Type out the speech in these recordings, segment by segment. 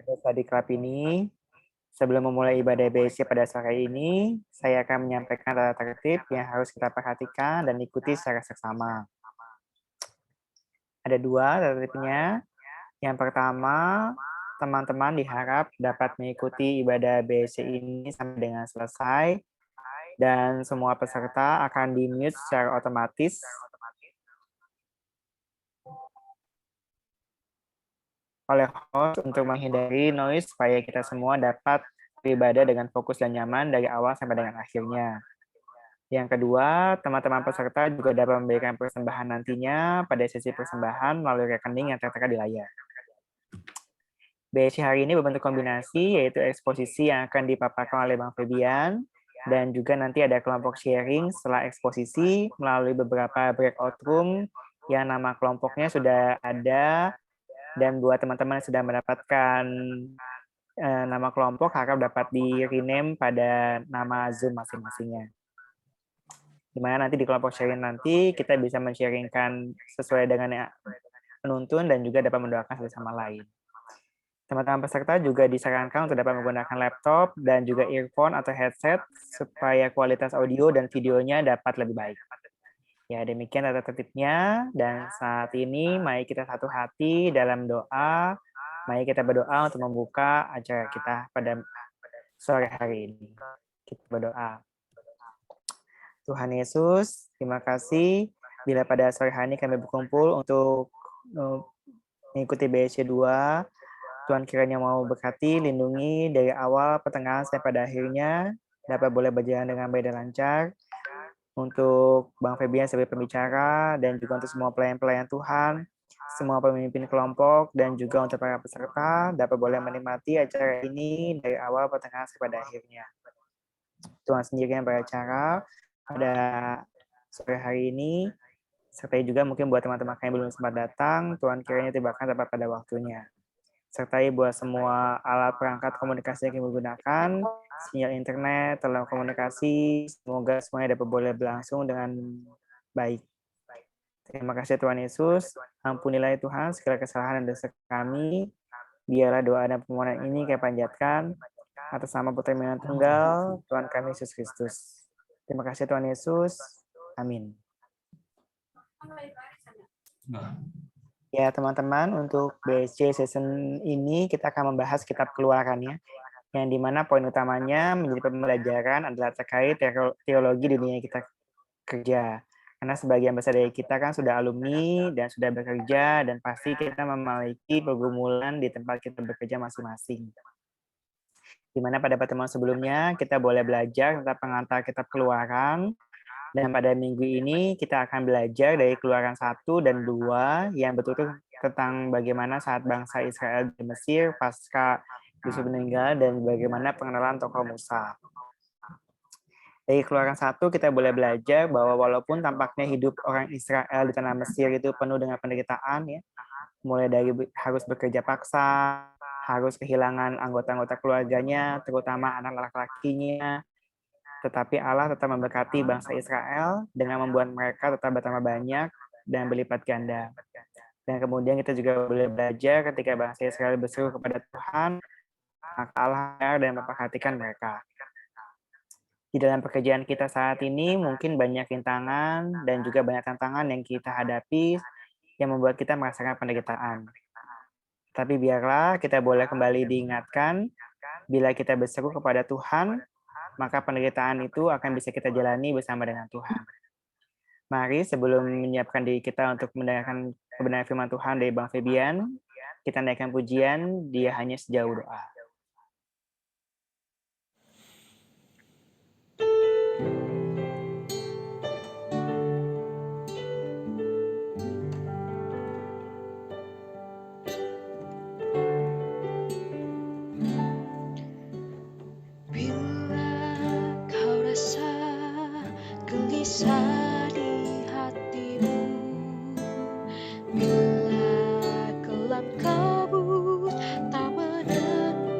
Pemirsa Diklat ini, sebelum memulai ibadah BC pada sore ini, saya akan menyampaikan tata tertib yang harus kita perhatikan dan ikuti secara seksama. Ada dua tata tertibnya. Yang pertama, teman-teman diharap dapat mengikuti ibadah BC ini sampai dengan selesai, dan semua peserta akan di-mute secara otomatis oleh host untuk menghindari noise supaya kita semua dapat beribadah dengan fokus dan nyaman dari awal sampai dengan akhirnya. Yang kedua, teman-teman peserta juga dapat memberikan persembahan nantinya pada sesi persembahan melalui rekening yang tertera di layar. BSC hari ini berbentuk kombinasi, yaitu eksposisi yang akan dipaparkan oleh Bang Febian, dan juga nanti ada kelompok sharing setelah eksposisi melalui beberapa breakout room yang nama kelompoknya sudah ada, dan buat teman-teman yang sudah mendapatkan nama kelompok, harap dapat di-rename pada nama Zoom masing-masingnya. Dimana nanti di kelompok sharing nanti kita bisa men-sharingkan sesuai dengan yang penuntun dan juga dapat mendoakan satu sama lain. Teman-teman peserta juga disarankan untuk dapat menggunakan laptop dan juga earphone atau headset supaya kualitas audio dan videonya dapat lebih baik. Ya, demikian tata tertibnya, dan saat ini mari kita satu hati dalam doa. Mari kita berdoa untuk membuka acara kita pada sore hari ini. Kita berdoa. Tuhan Yesus, terima kasih bila pada sore hari ini kami berkumpul untuk mengikuti BSC 2. Tuhan kiranya mau berkati, lindungi dari awal, pertengahan, sampai pada akhirnya, dapat boleh berjalan dengan baik dan lancar. Untuk Bang Febian sebagai pembicara, dan juga untuk semua pelayan-pelayan Tuhan, semua pemimpin kelompok, dan juga untuk para peserta, dapat boleh menikmati acara ini dari awal, pertengahan, sampai pada akhirnya. Tuhan sendiri yang beracara pada sore hari ini, serta juga mungkin buat teman-teman yang belum sempat datang, Tuhan kiranya tibakan tepat pada waktunya. Sertai buat semua alat perangkat komunikasi yang kami gunakan, sinyal internet, telekomunikasi, semoga semuanya dapat boleh berlangsung dengan baik. Terima kasih Tuhan Yesus, ampunilah Tuhan segala kesalahan dan dosa kami, biarlah doa dan permohonan ini kami panjatkan atas nama Putra Yang Tunggal, Tuhan kami Yesus Kristus. Terima kasih Tuhan Yesus, amin. Ya teman-teman, untuk BSC season ini kita akan membahas kitab Keluaran ya, yang dimana poin utamanya menjadi pembelajaran adalah terkait teologi dunia yang kita kerja. Karena sebagian besar dari kita kan sudah alumni dan sudah bekerja, dan pasti kita memiliki pergumulan di tempat kita bekerja masing-masing. Dimana pada pertemuan sebelumnya kita boleh belajar tentang pengantar kitab Keluaran, dan pada minggu ini kita akan belajar dari Keluaran 1 dan 2 yang betul-betul tentang bagaimana saat bangsa Israel di Mesir pasca Yusuf meninggal dan bagaimana pengenalan tokoh Musa. Dari Keluaran 1 kita boleh belajar bahwa walaupun tampaknya hidup orang Israel di tanah Mesir itu penuh dengan penderitaan ya, mulai dari harus bekerja paksa, harus kehilangan anggota-anggota keluarganya, terutama anak laki-lakinya, tetapi Allah tetap memberkati bangsa Israel dengan membuat mereka tetap bertambah banyak dan berlipat ganda. Dan kemudian kita juga boleh belajar ketika bangsa Israel berseru kepada Tuhan, maka Allah dan memperhatikan mereka. Di dalam pekerjaan kita saat ini mungkin banyak rintangan dan juga banyak tantangan yang kita hadapi yang membuat kita merasakan penderitaan. Tapi biarlah kita boleh kembali diingatkan, bila kita berseru kepada Tuhan, maka penderitaan itu akan bisa kita jalani bersama dengan Tuhan. Mari sebelum menyiapkan diri kita untuk mendengarkan kebenaran firman Tuhan dari Bang Febian, kita naikkan pujian, Dia Hanya Sejauh Doa. Bila kau rasa gelisah di hatimu, bila gelap kabut tak menentu,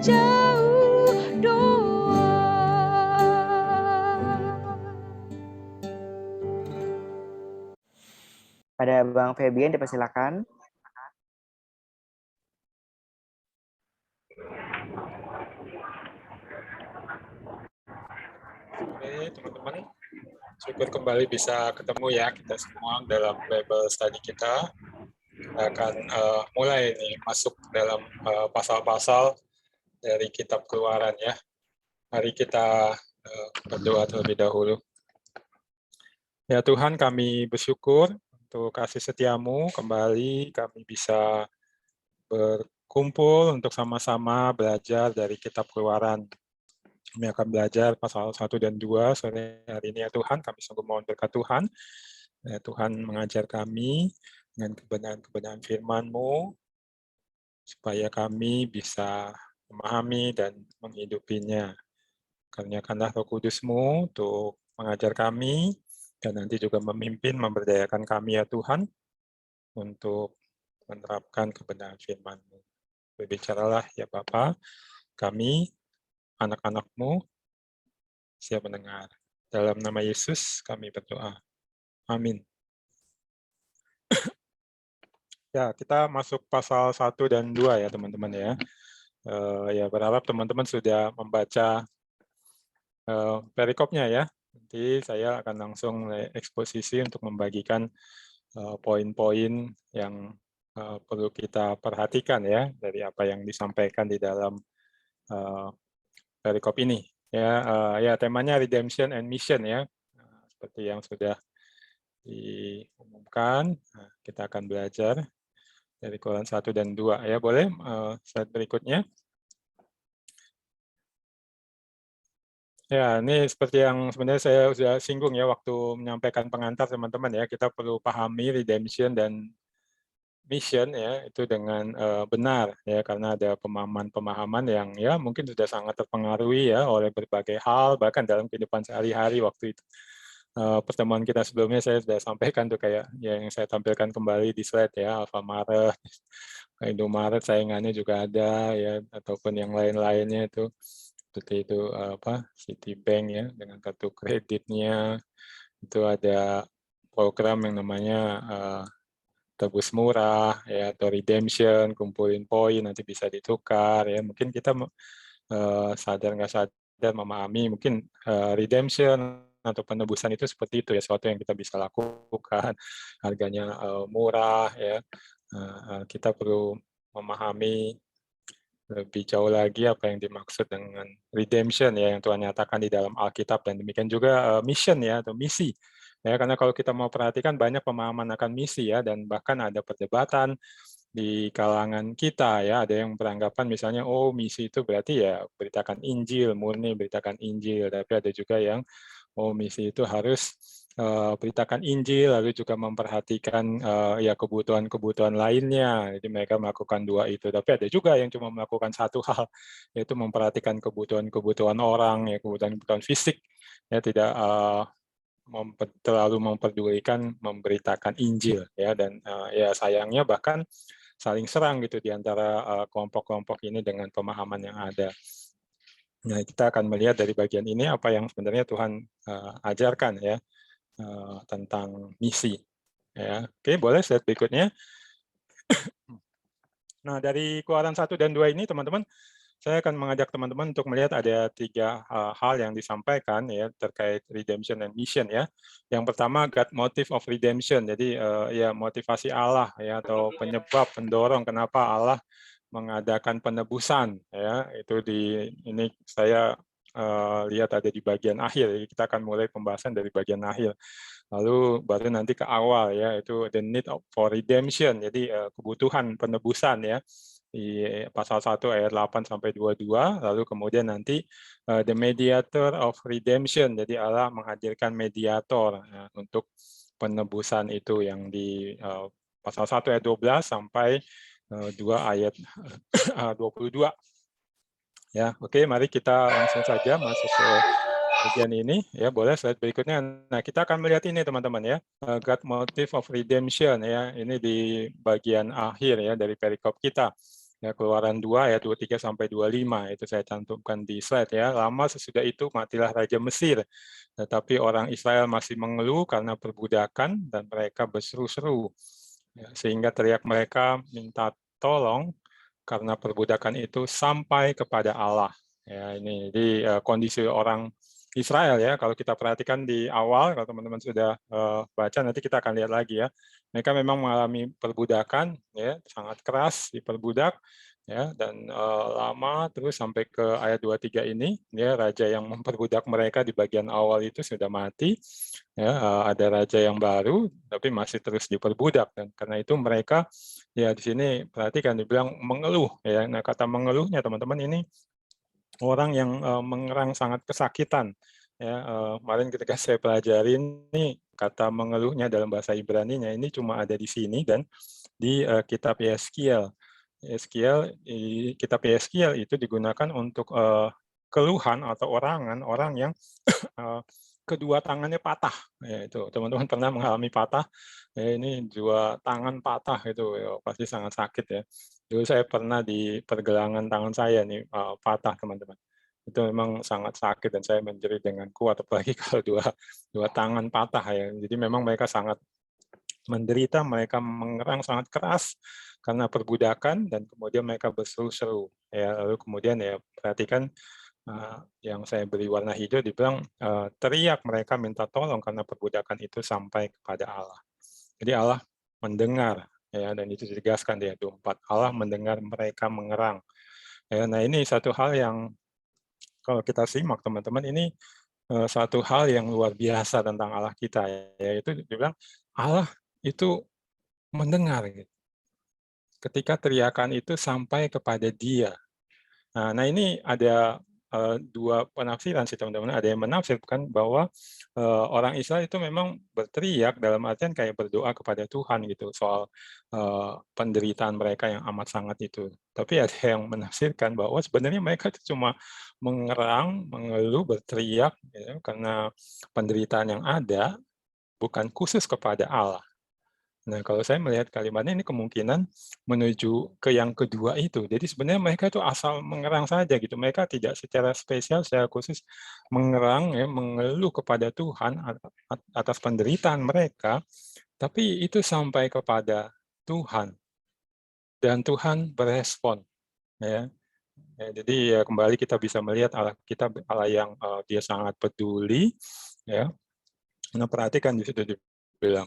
jauh doa. Pada Bang Febian dipersilakan. Oke, teman-teman. Syukur kembali bisa ketemu ya kita semua dalam Bible study kita. Kita akan mulai nih masuk dalam pasal-pasal dari kitab Keluaran ya. Mari kita berdoa terlebih dahulu. Ya Tuhan, kami bersyukur untuk kasih setiamu, kembali kami bisa berkumpul untuk sama-sama belajar dari kitab Keluaran. Kami akan belajar pasal 1 dan 2 sore hari ini ya Tuhan. Kami sungguh mohon berkat Tuhan. Ya, Tuhan mengajar kami dengan kebenaran-kebenaran firman-Mu, supaya kami bisa memahami dan menghidupinya. Karuniakanlah Roh Kudus-Mu untuk mengajar kami, dan nanti juga memimpin, memberdayakan kami ya Tuhan, untuk menerapkan kebenaran firman-Mu. Berbicaralah ya Bapa, kami, anak-anak-Mu, siap mendengar. Dalam nama Yesus kami berdoa. Amin. Ya, kita masuk pasal 1 dan 2 ya teman-teman ya. Ya berharap teman-teman sudah membaca perikopnya ya. Nanti saya akan langsung eksposisi untuk membagikan poin-poin yang perlu kita perhatikan ya dari apa yang disampaikan di dalam perikop ini. Ya temanya redemption and mission ya. Seperti yang sudah diumumkan, kita akan belajar dari Keluaran 1 dan 2 ya. Boleh slide berikutnya. Ya, ini seperti yang sebenarnya saya sudah singgung ya waktu menyampaikan pengantar teman-teman ya, kita perlu pahami redemption dan mission ya itu dengan benar ya, karena ada pemahaman-pemahaman yang ya mungkin sudah sangat terpengaruhi ya oleh berbagai hal bahkan dalam kehidupan sehari-hari. Waktu itu pertemuan kita sebelumnya saya sudah sampaikan tuh kayak yang saya tampilkan kembali di slide ya, Alfamart, Indomaret saingannya juga ada ya, ataupun yang lain-lainnya itu seperti itu Citibank ya dengan kartu kreditnya itu ada program yang namanya tebus murah ya atau redemption, kumpulin poin nanti bisa ditukar ya. Mungkin kita sadar nggak sadar memahami mungkin redemption atau penebusan itu seperti itu ya, sesuatu yang kita bisa lakukan, harganya murah ya. Kita perlu memahami lebih jauh lagi apa yang dimaksud dengan redemption ya yang Tuhan nyatakan di dalam Alkitab, dan demikian juga mission ya atau misi ya, karena kalau kita mau perhatikan banyak pemahaman akan misi ya, dan bahkan ada perdebatan di kalangan kita ya, ada yang beranggapan misalnya oh misi itu berarti ya beritakan Injil, murni beritakan Injil, tapi ada juga yang oh misi itu harus beritakan Injil, lalu juga memperhatikan ya kebutuhan-kebutuhan lainnya. Jadi mereka melakukan dua itu. Tapi ada juga yang cuma melakukan satu hal, yaitu memperhatikan kebutuhan-kebutuhan orang, ya kebutuhan-kebutuhan fisik, ya tidak terlalu memperdulikan memberitakan Injil. Ya, dan ya sayangnya bahkan saling serang gitu di antara kelompok-kelompok ini dengan pemahaman yang ada. Nah, kita akan melihat dari bagian ini apa yang sebenarnya Tuhan ajarkan ya tentang misi. Ya, oke, boleh slide berikutnya. Nah, dari Keluaran 1 dan 2 ini, teman-teman, saya akan mengajak teman-teman untuk melihat ada 3 hal yang disampaikan ya terkait redemption and mission ya. Yang pertama, God motive of redemption. Jadi ya motivasi Allah ya atau penyebab pendorong kenapa Allah mengadakan penebusan ya. Itu ini saya lihat ada di bagian akhir. Jadi kita akan mulai pembahasan dari bagian akhir. Lalu baru nanti ke awal ya, itu the need for redemption. Jadi kebutuhan penebusan ya di pasal 1 ayat 8 sampai 22. Lalu kemudian nanti the mediator of redemption. Jadi Allah menghadirkan mediator ya, untuk penebusan itu yang di pasal 1 ayat 12 sampai 2 ayat 22. Ya, oke, mari kita langsung saja masuk ke bagian ini ya, boleh slide berikutnya. Nah, kita akan melihat ini teman-teman ya, God motive of redemption ya, ini di bagian akhir ya dari perikop kita. Ya, Keluaran 2 ayat 23 sampai 25 itu saya cantumkan di slide ya. Lama sesudah itu matilah Raja Mesir. Tetapi orang Israel masih mengeluh karena perbudakan dan mereka berseru-seru. Ya, sehingga teriak mereka minta tolong karena perbudakan itu sampai kepada Allah. Ya, ini jadi kondisi orang Israel ya. Kalau kita perhatikan di awal, kalau teman-teman sudah baca, nanti kita akan lihat lagi ya. Mereka memang mengalami perbudakan, ya, sangat keras diperbudak, ya, dan lama terus sampai ke ayat 23 ini, ya, raja yang memperbudak mereka di bagian awal itu sudah mati, ya, ada raja yang baru, tapi masih terus diperbudak, dan karena itu mereka, ya, di sini perhatikan dibilang mengeluh, ya. Nah, kata mengeluhnya teman-teman ini orang yang mengerang sangat kesakitan. Ya, kemarin ketika saya pelajarin ini kata mengeluhnya dalam bahasa Ibrani-nya ini cuma ada di sini dan di kitab Yeskiel. Yeskiel, kitab Yeskiel itu digunakan untuk keluhan atau orangan orang yang kedua tangannya patah. Ya, itu teman-teman pernah mengalami patah. Ya, ini dua tangan patah itu ya, pasti sangat sakit ya. Dulu saya pernah di pergelangan tangan saya nih patah teman-teman. Itu memang sangat sakit dan saya menjerit dengan kuat apalagi kalau dua tangan patah ya. Jadi memang mereka sangat menderita, mereka mengerang sangat keras karena perbudakan dan kemudian mereka berseru-seru. Ya, lalu kemudian ya perhatikan yang saya beri warna hijau dibilang teriak mereka minta tolong karena perbudakan itu sampai kepada Allah. Jadi Allah mendengar ya dan itu ditegaskan di ayat 24. Allah mendengar mereka mengerang. Ya, nah ini satu hal yang kalau kita simak teman-teman ini satu hal yang luar biasa tentang Allah kita yaitu dibilang Allah itu mendengar gitu. Ketika teriakan itu sampai kepada Dia. Nah ini ada dua penafsiran sih teman-teman. Ada yang menafsirkan bahwa orang Israel itu memang berteriak dalam artian kayak berdoa kepada Tuhan gitu soal penderitaan mereka yang amat sangat itu. Tapi ada yang menafsirkan bahwa sebenarnya mereka itu cuma mengerang, mengeluh, berteriak ya, karena penderitaan yang ada bukan khusus kepada Allah. Nah, kalau saya melihat kalimatnya ini kemungkinan menuju ke yang kedua itu. Jadi sebenarnya mereka itu asal mengerang saja gitu. Mereka tidak secara spesial, secara khusus mengerang, ya, mengeluh kepada Tuhan atas penderitaan mereka, tapi itu sampai kepada Tuhan dan Tuhan berespon. Ya. Ya, jadi ya kembali kita bisa melihat Allah kita Allah yang Dia sangat peduli. Ya. Nah, perhatikan di situ dibilang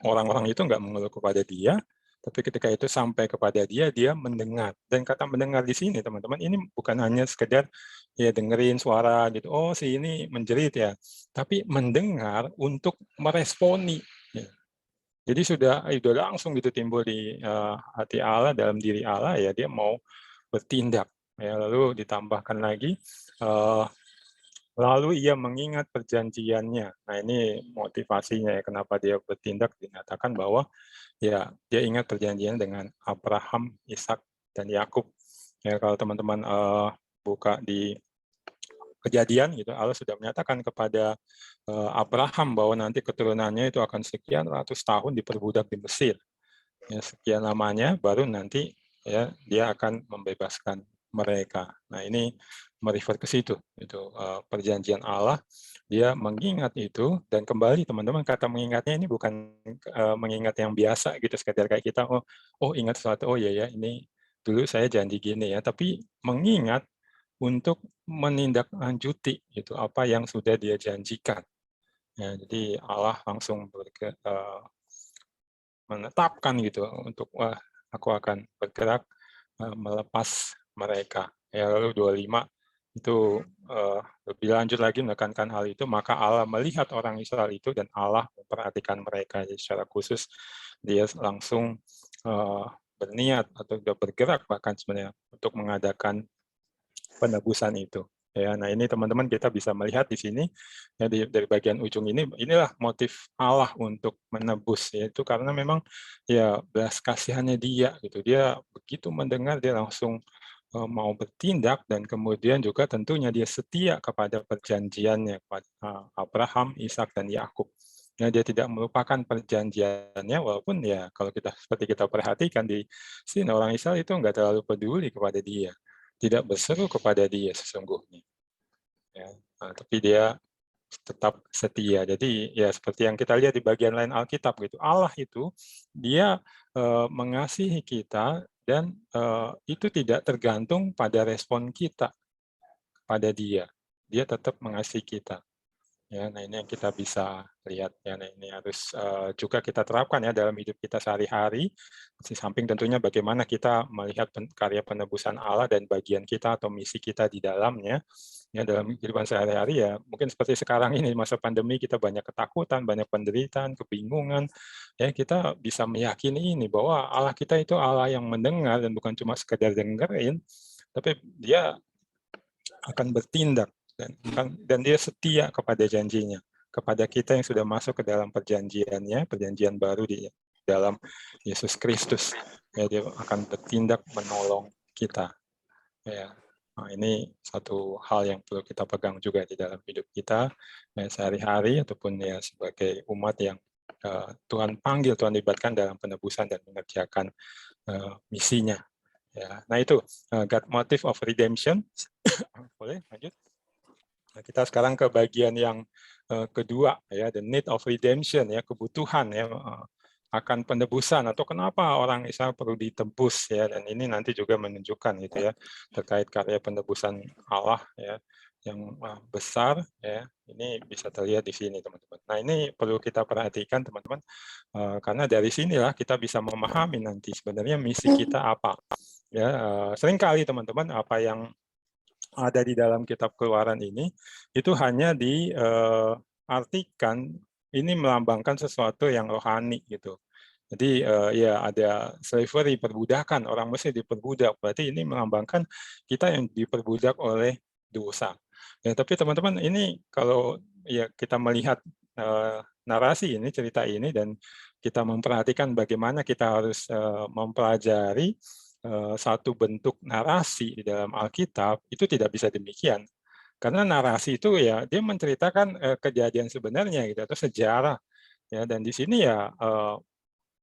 orang-orang itu nggak mengeluh kepada Dia, tapi ketika itu sampai kepada Dia, Dia mendengar. Dan kata mendengar di sini, teman-teman, ini bukan hanya sekedar ya dengerin suara gitu. Oh, si ini menjerit ya, tapi mendengar untuk meresponi. Ya. Jadi sudah langsung gitu timbul di hati Allah, dalam diri Allah ya Dia mau bertindak. Ya, lalu ditambahkan lagi. Lalu ia mengingat perjanjiannya. Nah ini motivasinya ya kenapa dia bertindak dinyatakan bahwa ya dia ingat perjanjian dengan Abraham, Ishak dan Yakub. Ya kalau teman-teman buka di Kejadian gitu Allah sudah menyatakan kepada Abraham bahwa nanti keturunannya itu akan sekian ratus tahun diperbudak di Mesir. Ya, sekian lamanya baru nanti ya dia akan membebaskan mereka. Nah ini merefer ke situ itu perjanjian Allah dia mengingat itu dan kembali teman-teman kata mengingatnya ini bukan mengingat yang biasa gitu sekedar kayak kita oh ingat sesuatu oh iya ya ini dulu saya janji gini ya tapi mengingat untuk menindaklanjuti itu apa yang sudah dia janjikan. Ya, jadi Allah langsung menetapkan gitu untuk wah aku akan bergerak melepas mereka. Ya, lalu 25 itu lebih lanjut lagi menekankan hal itu, maka Allah melihat orang Israel itu dan Allah memperhatikan mereka. Jadi secara khusus dia langsung berniat atau sudah bergerak bahkan sebenarnya untuk mengadakan penebusan itu. Ya, nah ini teman-teman kita bisa melihat di sini ya dari bagian ujung ini inilah motif Allah untuk menebus yaitu karena memang ya belas kasihannya Dia gitu. Dia begitu mendengar dia langsung mau bertindak dan kemudian juga tentunya dia setia kepada perjanjiannya kepada Abraham, Ishak dan Yakub. Ya, dia tidak melupakan perjanjiannya, walaupun ya kalau kita seperti kita perhatikan di sini orang Israel itu nggak terlalu peduli kepada dia, tidak berseru kepada dia sesungguhnya. Ya, tapi dia tetap setia. Jadi ya seperti yang kita lihat di bagian lain Alkitab gitu. Allah itu dia mengasihi kita dan itu tidak tergantung pada respon kita pada dia. Dia tetap mengasihi kita. Ya, nah ini yang kita bisa lihat ya. Nah, ini harus juga kita terapkan ya dalam hidup kita sehari-hari. Di samping tentunya bagaimana kita melihat karya penebusan Allah dan bagian kita atau misi kita di dalamnya. Ya, dalam kehidupan sehari-hari ya mungkin seperti sekarang ini masa pandemi kita banyak ketakutan, banyak penderitaan, kebingungan. Ya, kita bisa meyakini ini bahwa Allah kita itu Allah yang mendengar dan bukan cuma sekedar dengerin, tapi dia akan bertindak dan dia setia kepada janjinya, kepada kita yang sudah masuk ke dalam perjanjiannya, perjanjian baru di dalam Yesus Kristus. Ya, dia akan bertindak menolong kita. Ya, nah, ini satu hal yang perlu kita pegang juga di dalam hidup kita ya, sehari-hari ataupun ya sebagai umat yang Tuhan panggil, Tuhan libatkan dalam penebusan dan mengerjakan misinya. Ya, nah itu God motive of redemption. Boleh lanjut? Nah, kita sekarang ke bagian yang kedua ya, the need of redemption ya, kebutuhan ya akan penebusan atau kenapa orang Israel perlu ditebus ya, dan ini nanti juga menunjukkan gitu ya terkait karya penebusan Allah ya yang besar ya, ini bisa terlihat di sini teman-teman. Nah, ini perlu kita perhatikan teman-teman karena dari sinilah kita bisa memahami nanti sebenarnya misi kita apa. Ya, seringkali teman-teman apa yang ada di dalam kitab Keluaran ini itu hanya diartikan ini melambangkan sesuatu yang rohani gitu. Jadi ya ada slavery, perbudakan, orang Mesir diperbudak. Berarti ini melambangkan kita yang diperbudak oleh dosa. Ya, tapi teman-teman ini kalau ya kita melihat narasi ini, cerita ini dan kita memperhatikan bagaimana kita harus mempelajari satu bentuk narasi di dalam Alkitab itu tidak bisa demikian. Karena narasi itu ya dia menceritakan kejadian sebenarnya gitu atau sejarah ya, dan di sini ya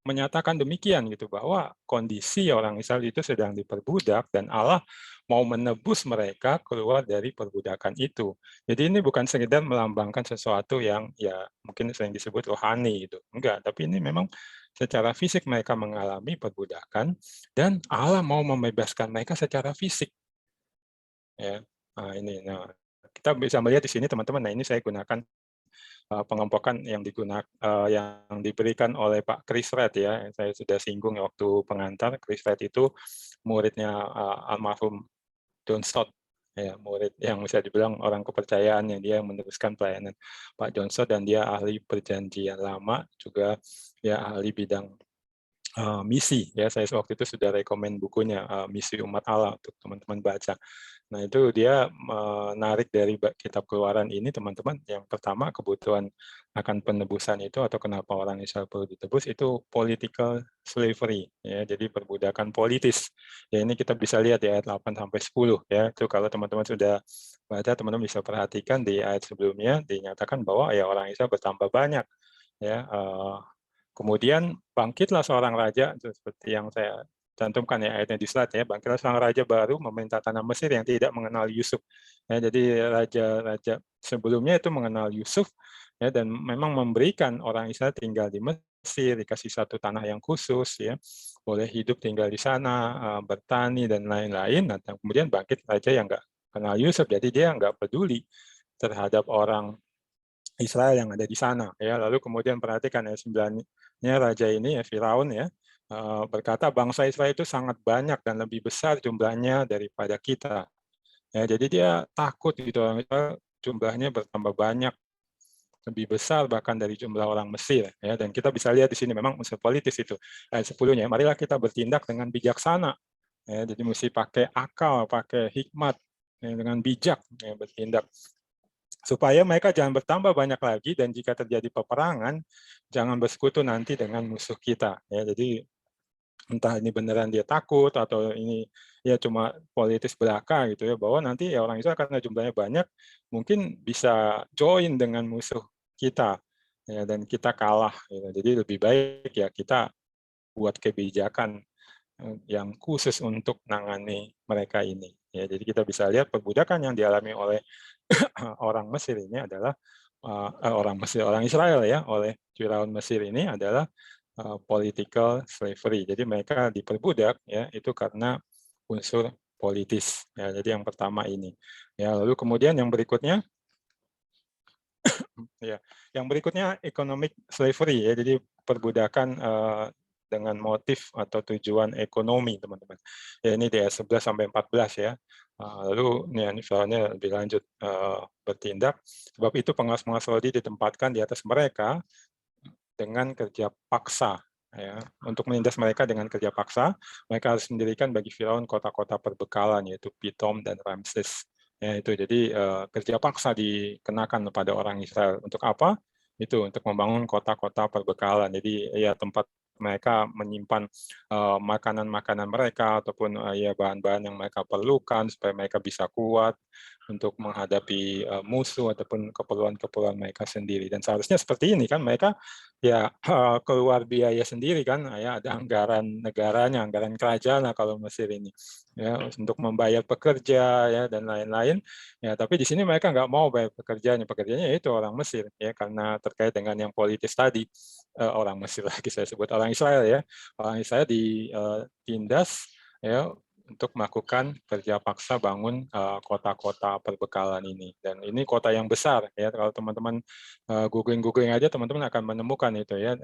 menyatakan demikian gitu bahwa kondisi orang Israel itu sedang diperbudak dan Allah mau menebus mereka keluar dari perbudakan itu. Jadi ini bukan sekedar melambangkan sesuatu yang ya mungkin sering disebut rohani gitu. Enggak, tapi ini memang secara fisik mereka mengalami perbudakan dan Allah mau membebaskan mereka secara fisik. Ya. Nah, ini kita bisa melihat di sini teman-teman. Nah, ini saya gunakan pengelompokan yang yang diberikan oleh Pak Chris Red ya. Saya sudah singgung waktu pengantar. Chris Red itu muridnya almarhum John Stott ya, murid yang bisa dibilang orang kepercayaannya, dia yang meneruskan pelayanan Pak John Stott dan dia ahli perjanjian lama juga ya ahli bidang misi ya. Saya waktu itu sudah rekomen bukunya Misi Umat Allah untuk teman-teman baca. Nah, itu dia menarik dari kitab Keluaran ini teman-teman. Yang pertama kebutuhan akan penebusan itu atau kenapa orang Israel perlu ditebus itu political slavery ya. Jadi perbudakan politis. Ya, ini kita bisa lihat di ayat 8 sampai 10 ya. Itu kalau teman-teman sudah baca, teman-teman bisa perhatikan di ayat sebelumnya dinyatakan bahwa ya orang Israel bertambah banyak ya. Kemudian bangkitlah seorang raja seperti yang saya cantumkan ya ayatnya di slide ya, bangkitlah seorang raja baru memerintah tanah Mesir yang tidak mengenal Yusuf. Ya, jadi raja-raja sebelumnya itu mengenal Yusuf ya, dan memang memberikan orang Israel tinggal di Mesir, dikasih satu tanah yang khusus ya, boleh hidup tinggal di sana, bertani dan lain-lain. Nah, kemudian bangkit raja yang nggak kenal Yusuf, jadi dia nggak peduli terhadap orang Israel yang ada di sana ya. Lalu kemudian perhatikan ya 9-nya raja ini ya Firaun ya berkata bangsa Israel itu sangat banyak dan lebih besar jumlahnya daripada kita. Ya, jadi dia takut gitu orang Israel jumlahnya bertambah banyak, lebih besar bahkan dari jumlah orang Mesir ya. Dan kita bisa lihat di sini memang unsur politis itu. Ayat 10-nya, marilah kita bertindak dengan bijaksana. Ya, jadi mesti pakai akal, pakai hikmat ya, dengan bijak ya, bertindak supaya mereka jangan bertambah banyak lagi dan jika terjadi peperangan jangan bersekutu nanti dengan musuh kita ya. Jadi entah ini beneran dia takut atau ini ya cuma politis belaka gitu ya, bahwa nanti ya orang Israel karena jumlahnya banyak mungkin bisa join dengan musuh kita ya, dan kita kalah. Gitu. Jadi lebih baik ya kita buat kebijakan yang khusus untuk menangani mereka ini. Ya, jadi kita bisa lihat perbudakan yang dialami oleh orang Mesir ini adalah orang Israel ya, oleh Firaun Mesir ini adalah political slavery. Jadi mereka diperbudak ya itu karena unsur politis. Ya, jadi yang pertama ini. Ya, lalu kemudian yang berikutnya ya, yang berikutnya economic slavery ya. Jadi perbudakan dengan motif atau tujuan ekonomi, teman-teman. Ya, ini di ayat 11 sampai 14 ya. Lalu ini soalnya lebih lanjut bertindak, sebab itu penguasa-penguasa Saudi ditempatkan di atas mereka dengan kerja paksa. Ya, untuk menindas mereka dengan kerja paksa, mereka harus mendirikan bagi Firaun kota-kota perbekalan, yaitu Pitom dan Ramses. Ya, itu jadi kerja paksa dikenakan kepada orang Israel. Untuk apa? Itu untuk membangun kota-kota perbekalan. Jadi ya tempat mereka menyimpan makanan-makanan mereka ataupun ya bahan-bahan yang mereka perlukan supaya mereka bisa kuat untuk menghadapi musuh ataupun keperluan-keperluan mereka sendiri. Dan seharusnya seperti ini kan mereka ya keluar biaya sendiri kan, ya ada anggaran negaranya, anggaran kerajaan lah kalau Mesir ini ya untuk membayar pekerja ya dan lain-lain ya, tapi di sini mereka nggak mau bayar pekerjanya itu orang Mesir ya karena terkait dengan yang politis tadi. Orang Mesir lagi saya sebut orang Israel ya, orang Israel ditindas ya untuk melakukan kerja paksa bangun kota-kota perbekalan ini. Dan ini kota yang besar ya, kalau teman-teman googling aja teman-teman akan menemukan itu ya,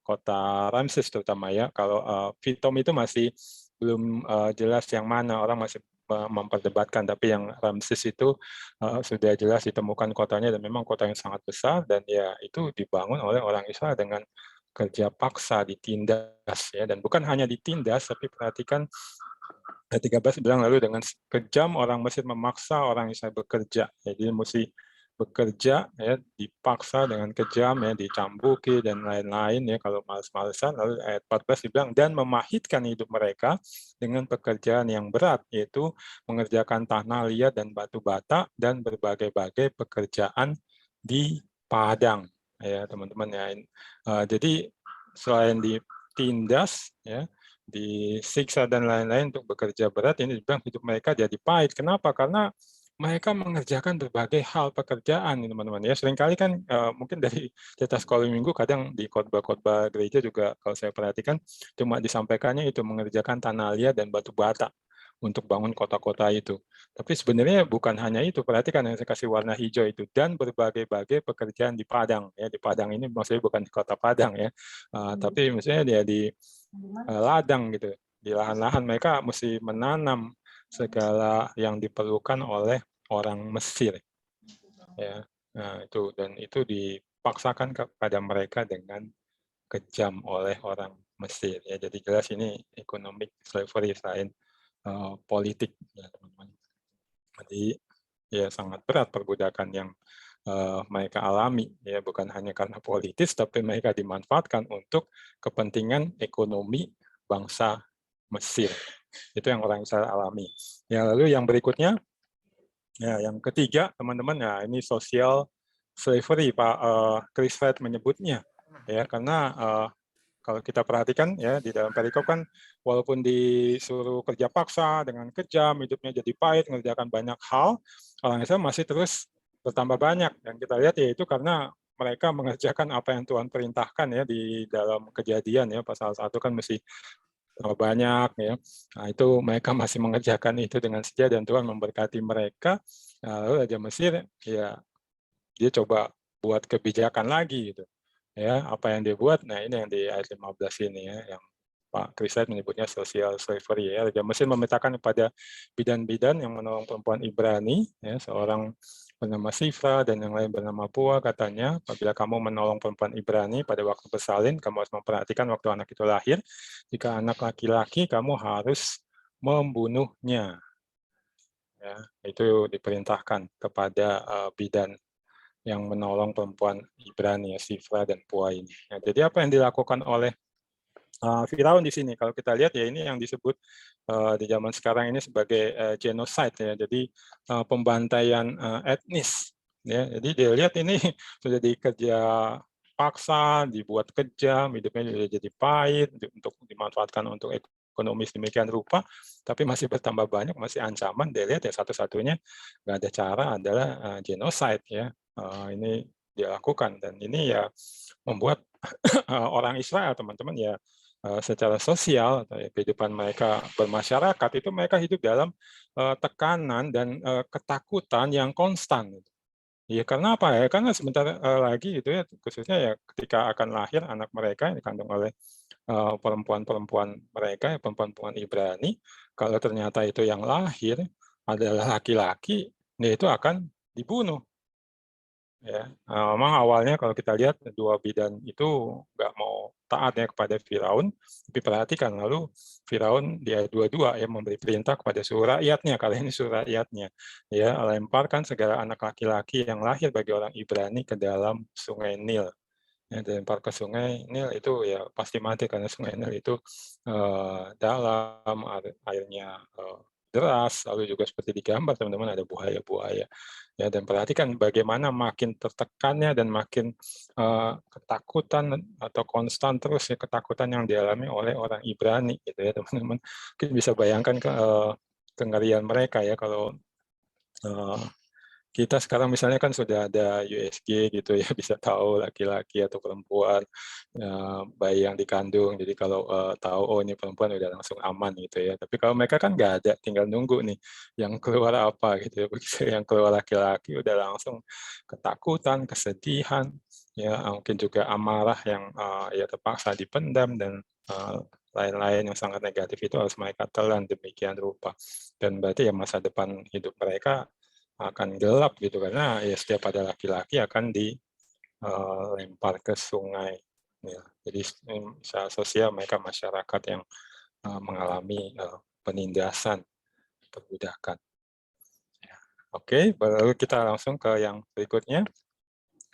kota Ramses terutama ya. Kalau Pitom itu masih belum jelas yang mana, orang masih memperdebatkan, tapi yang Ramses itu sudah jelas ditemukan kotanya dan memang kota yang sangat besar dan ya itu dibangun oleh orang Israel dengan kerja paksa, ditindas ya, dan bukan hanya ditindas tapi perhatikan ayat 13 bilang lalu dengan kejam orang Mesir memaksa orang Israel bekerja. Jadi mesti bekerja ya, dipaksa dengan kejam ya, dicambuki dan lain-lain ya kalau males-malesan. Lalu ayat 14 dibilang dan memahitkan hidup mereka dengan pekerjaan yang berat, yaitu mengerjakan tanah liat dan batu bata dan berbagai-bagai pekerjaan di padang ya teman-teman ya. Jadi selain ditindas ya, disiksa dan lain-lain untuk bekerja berat, ini dibilang hidup mereka jadi pahit. Kenapa? Karena mereka mengerjakan berbagai hal pekerjaan, teman-teman ya. Seringkali kan mungkin dari cerita sekolah minggu, kadang di khotbah-khotbah gereja juga kalau saya perhatikan cuma disampaikannya itu mengerjakan tanah liat dan batu bata untuk bangun kota-kota itu. Tapi sebenarnya bukan hanya itu, perhatikan yang saya kasih warna hijau itu, dan berbagai-bagai pekerjaan di Padang. Ya, di Padang ini maksudnya bukan di kota Padang ya, tapi maksudnya dia di ladang gitu. Di lahan-lahan mereka mesti menanam segala yang diperlukan oleh orang Mesir. Ya, nah, itu dan itu dipaksakan kepada mereka dengan kejam oleh orang Mesir. Ya, jadi jelas ini economic slavery selain politik ya teman-teman. Jadi ya sangat berat perbudakan yang mereka alami ya, bukan hanya karena politis tapi mereka dimanfaatkan untuk kepentingan ekonomi bangsa Mesir. Itu yang orang Israel alami. Ya, lalu yang berikutnya ya yang ketiga teman-teman ya ini social slavery Pak Chris Fred menyebutnya ya, karena kalau kita perhatikan ya di dalam perikop kan walaupun disuruh kerja paksa dengan kejam, hidupnya jadi pahit, mengerjakan banyak hal, orang Israel masih terus bertambah banyak. Dan kita lihat ya itu karena mereka mengerjakan apa yang Tuhan perintahkan ya di dalam Kejadian ya pasal 1 kan mesti banyak ya. Nah, itu mereka masih mengerjakan itu dengan setia dan Tuhan memberkati mereka. Nah, lalu Raja Mesir ya dia coba buat kebijakan lagi gitu. Ya, apa yang dia buat? Nah, ini yang di ayat 15 ini ya, yang Pak Kriset menyebutnya social slavery ya. Raja Mesir memerintahkan kepada bidan-bidan yang menolong perempuan Ibrani ya, seorang bernama Sifra dan yang lain bernama Pua, katanya, apabila kamu menolong perempuan Ibrani pada waktu bersalin, kamu harus memperhatikan waktu anak itu lahir. Jika anak laki-laki, kamu harus membunuhnya. Ya, itu diperintahkan kepada bidan yang menolong perempuan Ibrani, Sifra dan Pua ini. Ya, jadi apa yang dilakukan oleh Firaun di sini? Kalau kita lihat ya ini yang disebut di zaman sekarang ini sebagai genocide ya. Jadi pembantaian etnis. Ya, jadi dia lihat ini sudah dikerja terpaksa, dibuat kejam, hidupnya juga jadi pahit, untuk dimanfaatkan untuk ekonomis demikian rupa, tapi masih bertambah banyak, masih ancaman. Dia lihat ya satu-satunya nggak ada cara adalah genocide ya. Ini dilakukan dan ini ya membuat orang Israel teman-teman ya secara sosial atau kehidupan mereka bermasyarakat itu mereka hidup dalam tekanan dan ketakutan yang konstan. Ya karena apa ya? Karena sebentar lagi itu ya khususnya ya ketika akan lahir anak mereka yang dikandung oleh perempuan-perempuan mereka, ya, perempuan-perempuan Ibrani, kalau ternyata itu yang lahir adalah laki-laki, ya itu akan dibunuh. Ya, memang awalnya kalau kita lihat dua bidan itu nggak mau taat ya kepada Firaun, tapi perhatikan lalu Firaun dia dua-dua ya memberi perintah kepada seluruh rakyatnya, kali ini seluruh rakyatnya, ya lemparkan segala anak laki-laki yang lahir bagi orang Ibrani ke dalam sungai Nil. Ya, dilempar ke sungai Nil itu ya pasti mati karena sungai Nil itu dalam airnya deras, lalu juga seperti digambar teman-teman ada buaya-buaya. Ya, dan perhatikan bagaimana makin tertekannya dan makin ketakutan atau konstan terus ya ketakutan yang dialami oleh orang Ibrani gitu ya teman-teman. Mungkin bisa bayangkan kengerian mereka ya kalau kita sekarang misalnya kan sudah ada USG gitu ya, bisa tahu laki-laki atau perempuan, bayi yang dikandung. Jadi kalau tahu, oh ini perempuan udah langsung aman gitu ya. Tapi kalau mereka kan nggak ada, tinggal nunggu nih yang keluar apa gitu ya. Begitu yang keluar laki-laki udah langsung ketakutan, kesedihan, ya mungkin juga amarah yang ya terpaksa dipendam dan lain-lain yang sangat negatif itu harus mereka telan demikian rupa. Dan berarti ya masa depan hidup mereka akan gelap gitu karena ya setiap ada laki-laki akan dilempar ke sungai. Ya, jadi secara sosial mereka masyarakat yang mengalami penindasan, perbudakan. Ya. Oke, baru kita langsung ke yang berikutnya.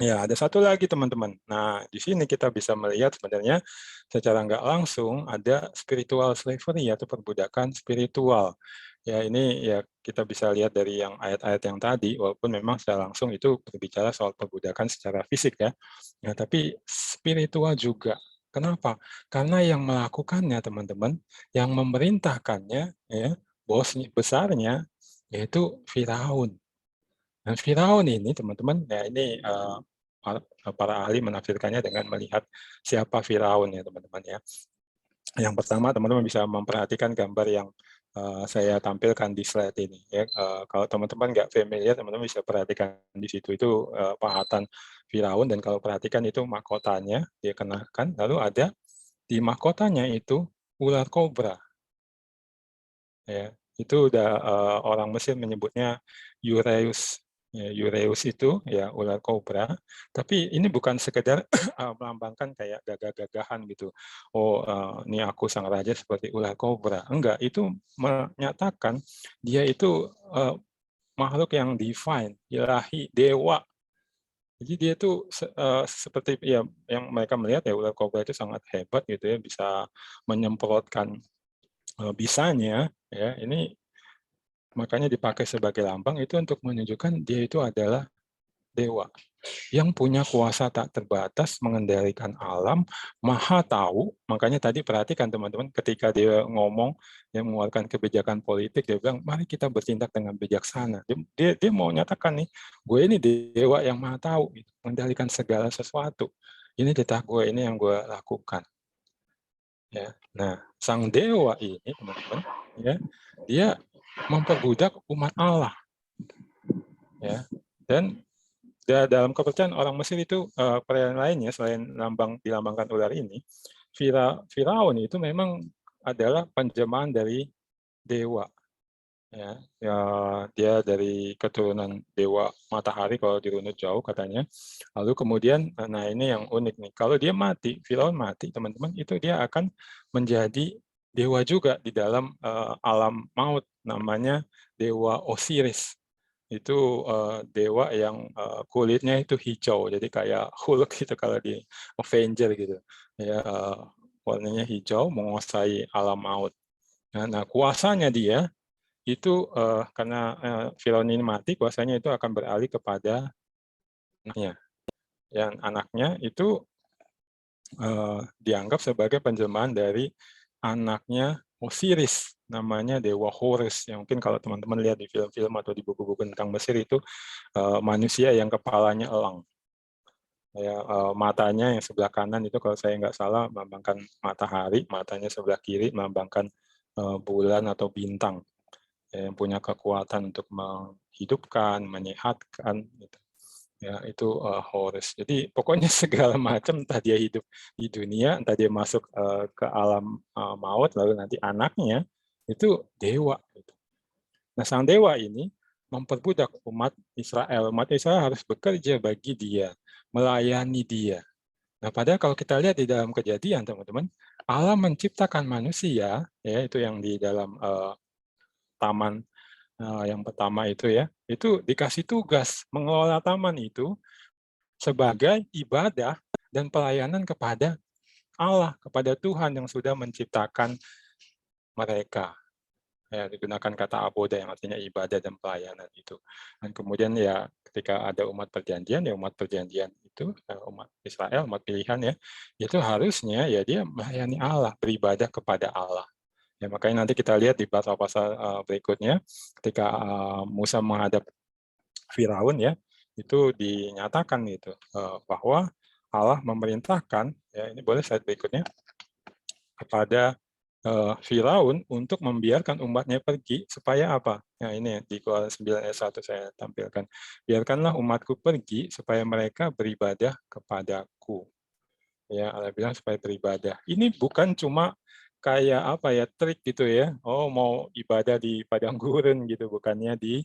Ya, ada satu lagi teman-teman. Nah, di sini kita bisa melihat sebenarnya secara nggak langsung ada spiritual slavery atau perbudakan spiritual. Ya, ini ya kita bisa lihat dari yang ayat-ayat yang tadi, walaupun memang secara langsung itu berbicara soal perbudakan secara fisik ya. Ya, tapi spiritual juga. Kenapa? Karena yang melakukannya teman-teman, yang memerintahkannya, ya, bos besarnya, yaitu Firaun. Dan Firaun ini teman-teman, ya ini para ahli menafsirkannya dengan melihat siapa Firaun ya teman-teman ya. Yang pertama teman-teman bisa memperhatikan gambar yang saya tampilkan di slide ini ya. Kalau teman-teman nggak familiar, teman-teman bisa perhatikan di situ itu pahatan Firaun dan kalau perhatikan itu mahkotanya dia kenakan, lalu ada di mahkotanya itu ular kobra. Ya, itu udah orang Mesir menyebutnya Ureus. Ya, Ureus itu ya ular kobra, tapi ini bukan sekedar melambangkan kayak gagah-gagahan gitu. Oh, ini aku sang raja seperti ular kobra. Enggak, itu menyatakan dia itu makhluk yang divine, ilahi, dewa. Jadi dia tuh seperti ya yang mereka melihat ya ular kobra itu sangat hebat gitu ya, bisa menyemprotkan bisanya ya. Ini makanya dipakai sebagai lambang itu untuk menunjukkan dia itu adalah dewa yang punya kuasa tak terbatas mengendalikan alam, maha tahu. Makanya tadi perhatikan teman-teman ketika dia ngomong, dia mengeluarkan kebijakan politik, dia bilang, mari kita bertindak dengan bijaksana. Dia mau nyatakan nih, gue ini dewa yang maha tahu, mengendalikan segala sesuatu. Ini titah gue, ini yang gue lakukan. Ya, nah sang dewa ini teman-teman, ya, dia memperbudak umat Allah, ya, dan dalam kepercayaan orang Mesir itu perayaan lainnya selain dilambangkan ular ini, Firaun itu memang adalah penjelmaan dari dewa, ya, dia dari keturunan dewa matahari kalau dirunut jauh katanya. Lalu kemudian, nah ini yang unik nih, kalau dia mati, Firaun mati, teman-teman, itu dia akan menjadi dewa juga di dalam alam maut, namanya dewa Osiris. Itu dewa yang kulitnya itu hijau, jadi kayak Hulk gitu kalau di Avenger gitu, ya warnanya hijau menguasai alam maut. Nah kuasanya dia itu karena Firaun ini mati, kuasanya itu akan beralih kepada anaknya. Yang anaknya itu dianggap sebagai penjelmaan dari anaknya Osiris, namanya dewa Horus. Yang mungkin kalau teman-teman lihat di film-film atau di buku-buku tentang Mesir itu manusia yang kepalanya elang. Ya, matanya yang sebelah kanan itu kalau saya nggak salah melambangkan matahari, matanya sebelah kiri melambangkan bulan atau bintang, ya, yang punya kekuatan untuk menghidupkan, menyehatkan. Gitu. Ya, itu Horus. Jadi pokoknya segala macam, entah dia hidup di dunia, entah dia masuk ke alam maut, lalu nanti anaknya itu dewa. Gitu. Nah, sang dewa ini memperbudak umat Israel. Umat Israel harus bekerja bagi dia, melayani dia. Nah, padahal kalau kita lihat di dalam Kejadian, teman-teman, Allah menciptakan manusia, ya itu yang di dalam taman yang pertama itu dikasih tugas mengelola taman itu sebagai ibadah dan pelayanan kepada Allah, kepada Tuhan yang sudah menciptakan mereka. Ya, digunakan kata aboda yang artinya ibadah dan pelayanan itu. Dan kemudian ya ketika ada umat perjanjian, ya umat perjanjian itu umat Israel, umat pilihan ya, itu harusnya ya dia melayani Allah, beribadah kepada Allah. Ya, makanya nanti kita lihat di pasal-pasal berikutnya ketika Musa menghadap Firaun ya, itu dinyatakan gitu bahwa Allah memerintahkan, ya ini boleh slide berikutnya, kepada Firaun untuk membiarkan umatnya pergi supaya apa? Nah ini di Keluaran 9 ayat 1 saya tampilkan. Biarkanlah umatku pergi supaya mereka beribadah kepadaku. Ya, Allah bilang supaya beribadah. Ini bukan cuma kayak apa ya, trik gitu ya. Oh, mau ibadah di padang gurun gitu, bukannya di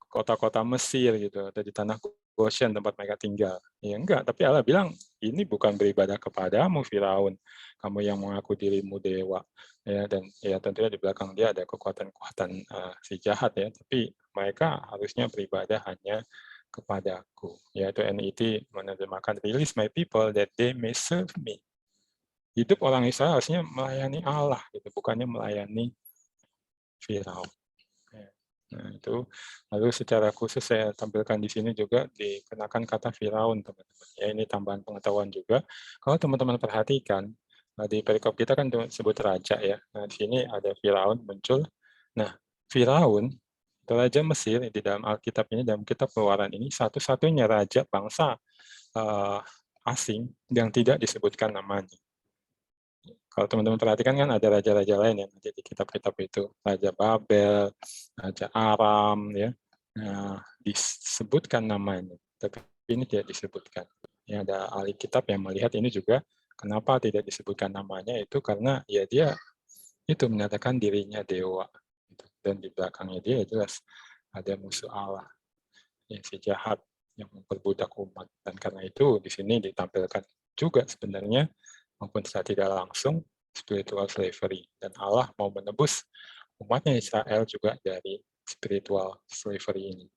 kota-kota Mesir gitu atau di tanah Goshen tempat mereka tinggal. Ya enggak, tapi Allah bilang ini bukan beribadah kepadamu Firaun, kamu yang mengaku dirimu dewa. Ya, dan ya tentunya di belakang dia ada kekuatan-kekuatan si jahat ya, tapi mereka harusnya beribadah hanya kepadaku. Yaitu NET menerjemahkan release my people that they may serve me. Hidup orang Israel harusnya melayani Allah gitu, bukannya melayani Firaun. Nah, itu lalu secara khusus saya tampilkan di sini juga dikenakan kata Firaun, teman-teman. Ya, ini tambahan pengetahuan juga. Kalau teman-teman perhatikan, di perikop kita kan disebut raja ya. Nah, di sini ada Firaun muncul. Nah, Firaun, raja Mesir di dalam Alkitab ini, dalam kitab Keluaran ini, satu-satunya raja bangsa asing yang tidak disebutkan namanya. Kalau teman-teman perhatikan kan ada raja-raja lain ya nanti di kitab-kitab itu, Raja Babel, Raja Aram ya. Nah, disebutkan namanya, tapi ini tidak disebutkan. Ya, ada ahli kitab yang melihat ini juga kenapa tidak disebutkan namanya itu karena ya dia itu menyatakan dirinya dewa gitu. Dan di belakangnya dia jelas ada musuh Allah, yang si jahat yang memperbudak umat, dan karena itu di sini ditampilkan juga sebenarnya maupun secara tidak langsung spiritual slavery, dan Allah mau menebus umatnya Israel juga dari spiritual slavery ini.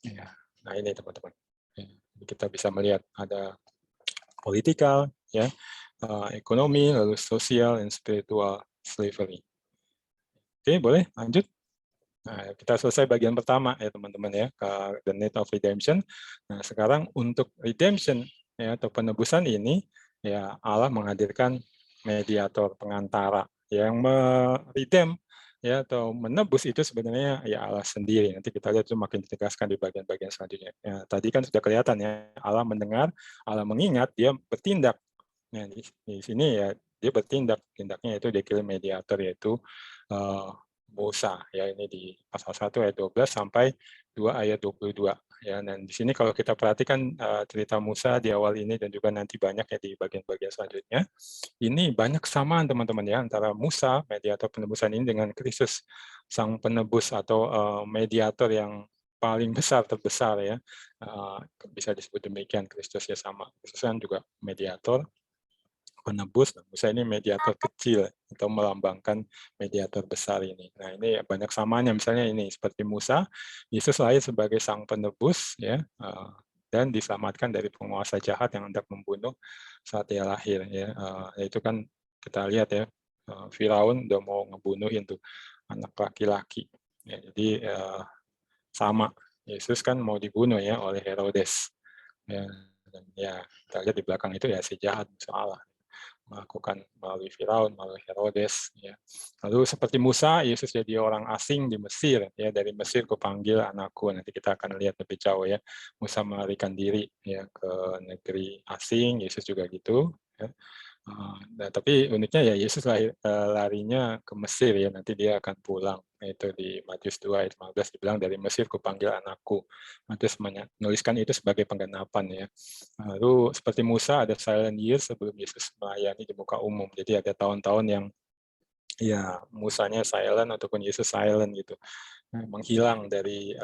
Ya. Nah ini teman-teman, ya. Kita bisa melihat ada politikal, ya, ekonomi, lalu sosial, dan spiritual slavery. Oke, boleh lanjut. Nah, kita selesai bagian pertama ya teman-teman ya, the need of redemption. Nah, sekarang untuk redemption ya atau penebusan ini ya Allah menghadirkan mediator pengantara yang meredem ya atau menebus itu sebenarnya ya Allah sendiri. Nanti kita lihat itu makin ditegaskan di bagian-bagian selanjutnya. Ya, tadi kan sudah kelihatan ya Allah mendengar, Allah mengingat, dia bertindak. Nah, di sini ya dia bertindak, tindaknya itu dia kirim mediator yaitu Musa ya, ini di pasal 1 ayat 12 sampai 2 ayat 22 ya. Dan di sini kalau kita perhatikan cerita Musa di awal ini dan juga nanti banyak ya di bagian-bagian selanjutnya, ini banyak kesamaan teman-teman ya antara Musa mediator penebusan ini dengan Kristus sang penebus atau mediator yang paling besar terbesar ya, bisa disebut demikian. Kristus ya sama, Kristus kan juga mediator penebus, Musa ini mediator kecil atau melambangkan mediator besar ini. Nah ini banyak samanya, misalnya ini seperti Musa, Yesus lahir sebagai sang penebus ya, dan diselamatkan dari penguasa jahat yang hendak membunuh saat dia lahir ya. Itu kan kita lihat ya, Firaun udah mau ngebunuhin tuh anak laki-laki. Ya, jadi sama, Yesus kan mau dibunuh ya oleh Herodes. Ya, Dan ya kita lihat di belakang itu ya si jahat Musa Allah melakukan melalui Firaun, melalui Herodes. Ya. Lalu seperti Musa, Yesus jadi orang asing di Mesir. Ya, dari Mesir kupanggil anakku. Nanti kita akan lihat lebih jauh ya. Musa melarikan diri ya ke negeri asing. Yesus juga gitu. Ya. Nah, tapi uniknya ya Yesus larinya ke Mesir ya, nanti dia akan pulang. Itu di Matius 2 ayat 15 dibilang dari Mesir kupanggil anakku. Matius menuliskan itu sebagai penggenapan ya. Lalu seperti Musa ada silent years sebelum Yesus melayani di muka umum. Jadi ada tahun-tahun yang ya Musanya silent ataupun Yesus silent gitu. Menghilang dari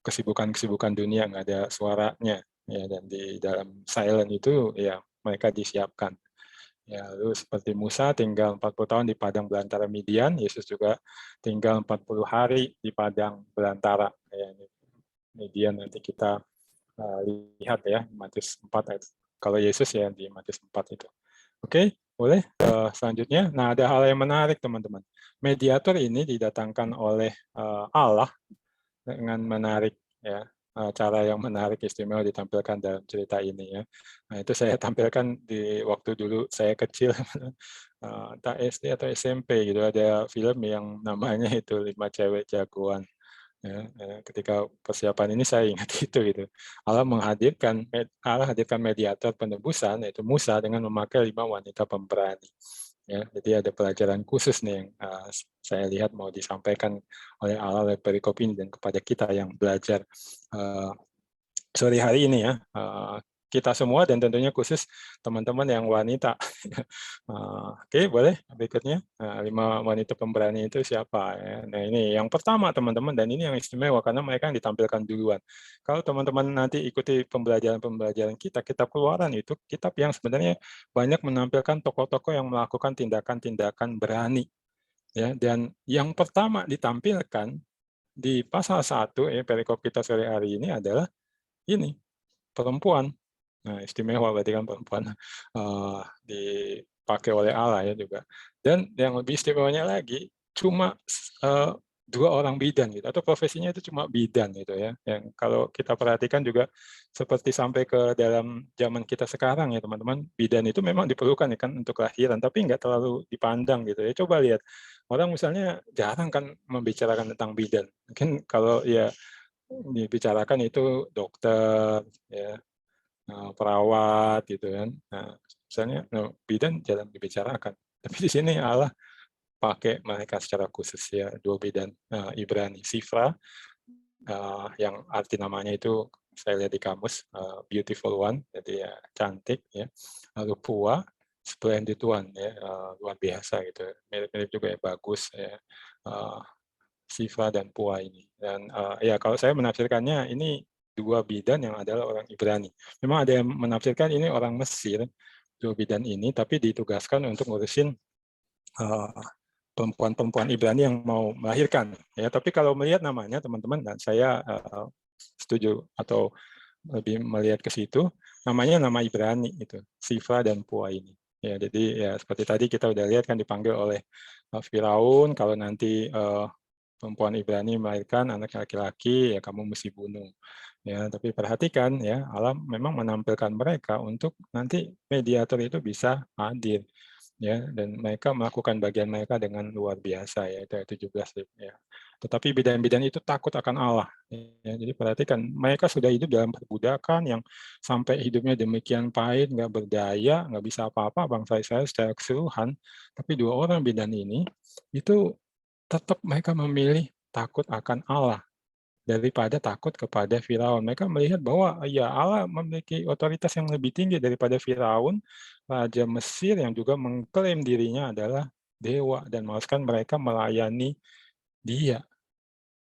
kesibukan-kesibukan dunia, nggak ada suaranya ya, dan di dalam silent itu ya mereka disiapkan ya. Lalu seperti Musa tinggal 40 tahun di padang belantara Midian, Yesus juga tinggal 40 hari di padang belantara ya. Midian nanti kita lihat ya Matius 4 ayat. Kalau Yesus ya di Matius 4 itu. Oke, boleh selanjutnya. Nah, ada hal yang menarik teman-teman. Mediator ini didatangkan oleh Allah dengan menarik ya, cara yang menarik istimewa ditampilkan dalam cerita ini ya. Nah, itu saya tampilkan di waktu dulu saya kecil, entah SD atau SMP gitu, ada film yang namanya itu 5 Cewek Jagoan. Ya, ketika persiapan ini saya ingat itu gitu. Allah hadirkan mediator penebusan yaitu Musa dengan memakai 5 wanita pemberani. Ya, jadi ada pelajaran khusus nih yang saya lihat mau disampaikan oleh Allah oleh perikop ini dan kepada kita yang belajar sore hari ini ya, kita semua dan tentunya khusus teman-teman yang wanita. Oke, boleh berikutnya. 5 wanita pemberani itu siapa? Ya? Nah, ini yang pertama teman-teman, dan ini yang istimewa karena mereka yang ditampilkan duluan. Kalau teman-teman nanti ikuti pembelajaran-pembelajaran kita, kitab Keluaran itu kitab yang sebenarnya banyak menampilkan tokoh-tokoh yang melakukan tindakan-tindakan berani. Ya, dan yang pertama ditampilkan di pasal 1 ya, perikop kita sore hari ini adalah ini perempuan. Nah, istimewa berarti kan perempuan dipakai oleh Allah ya juga. Dan yang lebih istimewanya lagi, cuma 2 orang bidan gitu, atau profesinya itu cuma bidan gitu ya. Yang kalau kita perhatikan juga seperti sampai ke dalam zaman kita sekarang ya teman-teman, bidan itu memang diperlukan ya kan untuk kelahiran, tapi nggak terlalu dipandang gitu ya. Coba lihat, orang misalnya jarang kan membicarakan tentang bidan. Mungkin kalau ya dibicarakan itu dokter, ya, perawat gitu kan. Nah, misalnya bidan jarang dibicarakan. Tapi di sini Allah pakai mereka secara khusus ya, 2 bidan Ibrani, Sifra, yang arti namanya itu saya lihat di kamus, beautiful one, jadi ya cantik ya. Lalu Pua, splendid one ya, luar biasa gitu. Mirip-mirip juga ya, bagus ya. Sifa dan Pua ini. Dan ya kalau saya menafsirkannya ini 2 bidan yang adalah orang Ibrani. Memang ada yang menafsirkan ini orang Mesir, 2 bidan ini, tapi ditugaskan untuk ngurusin perempuan-perempuan Ibrani yang mau melahirkan. Ya, tapi kalau melihat namanya teman-teman, dan saya setuju atau lebih melihat ke situ, namanya nama Ibrani itu, Sifa dan Pua ini. Ya, jadi ya seperti tadi kita udah lihat kan dipanggil oleh Firaun, kalau nanti perempuan Ibrani melahirkan anak laki-laki, ya kamu mesti bunuh. Ya, tapi perhatikan ya, Allah memang menampilkan mereka untuk nanti mediator itu bisa hadir. Ya, dan mereka melakukan bagian mereka dengan luar biasa ya, itu ayat 17 ya. Tetapi bidan-bidan itu takut akan Allah. Ya, jadi perhatikan, mereka sudah hidup dalam perbudakan yang sampai hidupnya demikian pahit, nggak berdaya, nggak bisa apa-apa bangsa Israel secara keseluruhan. Tapi 2 orang bidan ini itu tetap mereka memilih takut akan Allah daripada takut kepada Firaun. Mereka melihat bahwa ya Allah memiliki otoritas yang lebih tinggi daripada Firaun, raja Mesir yang juga mengklaim dirinya adalah dewa dan malaskan mereka melayani dia.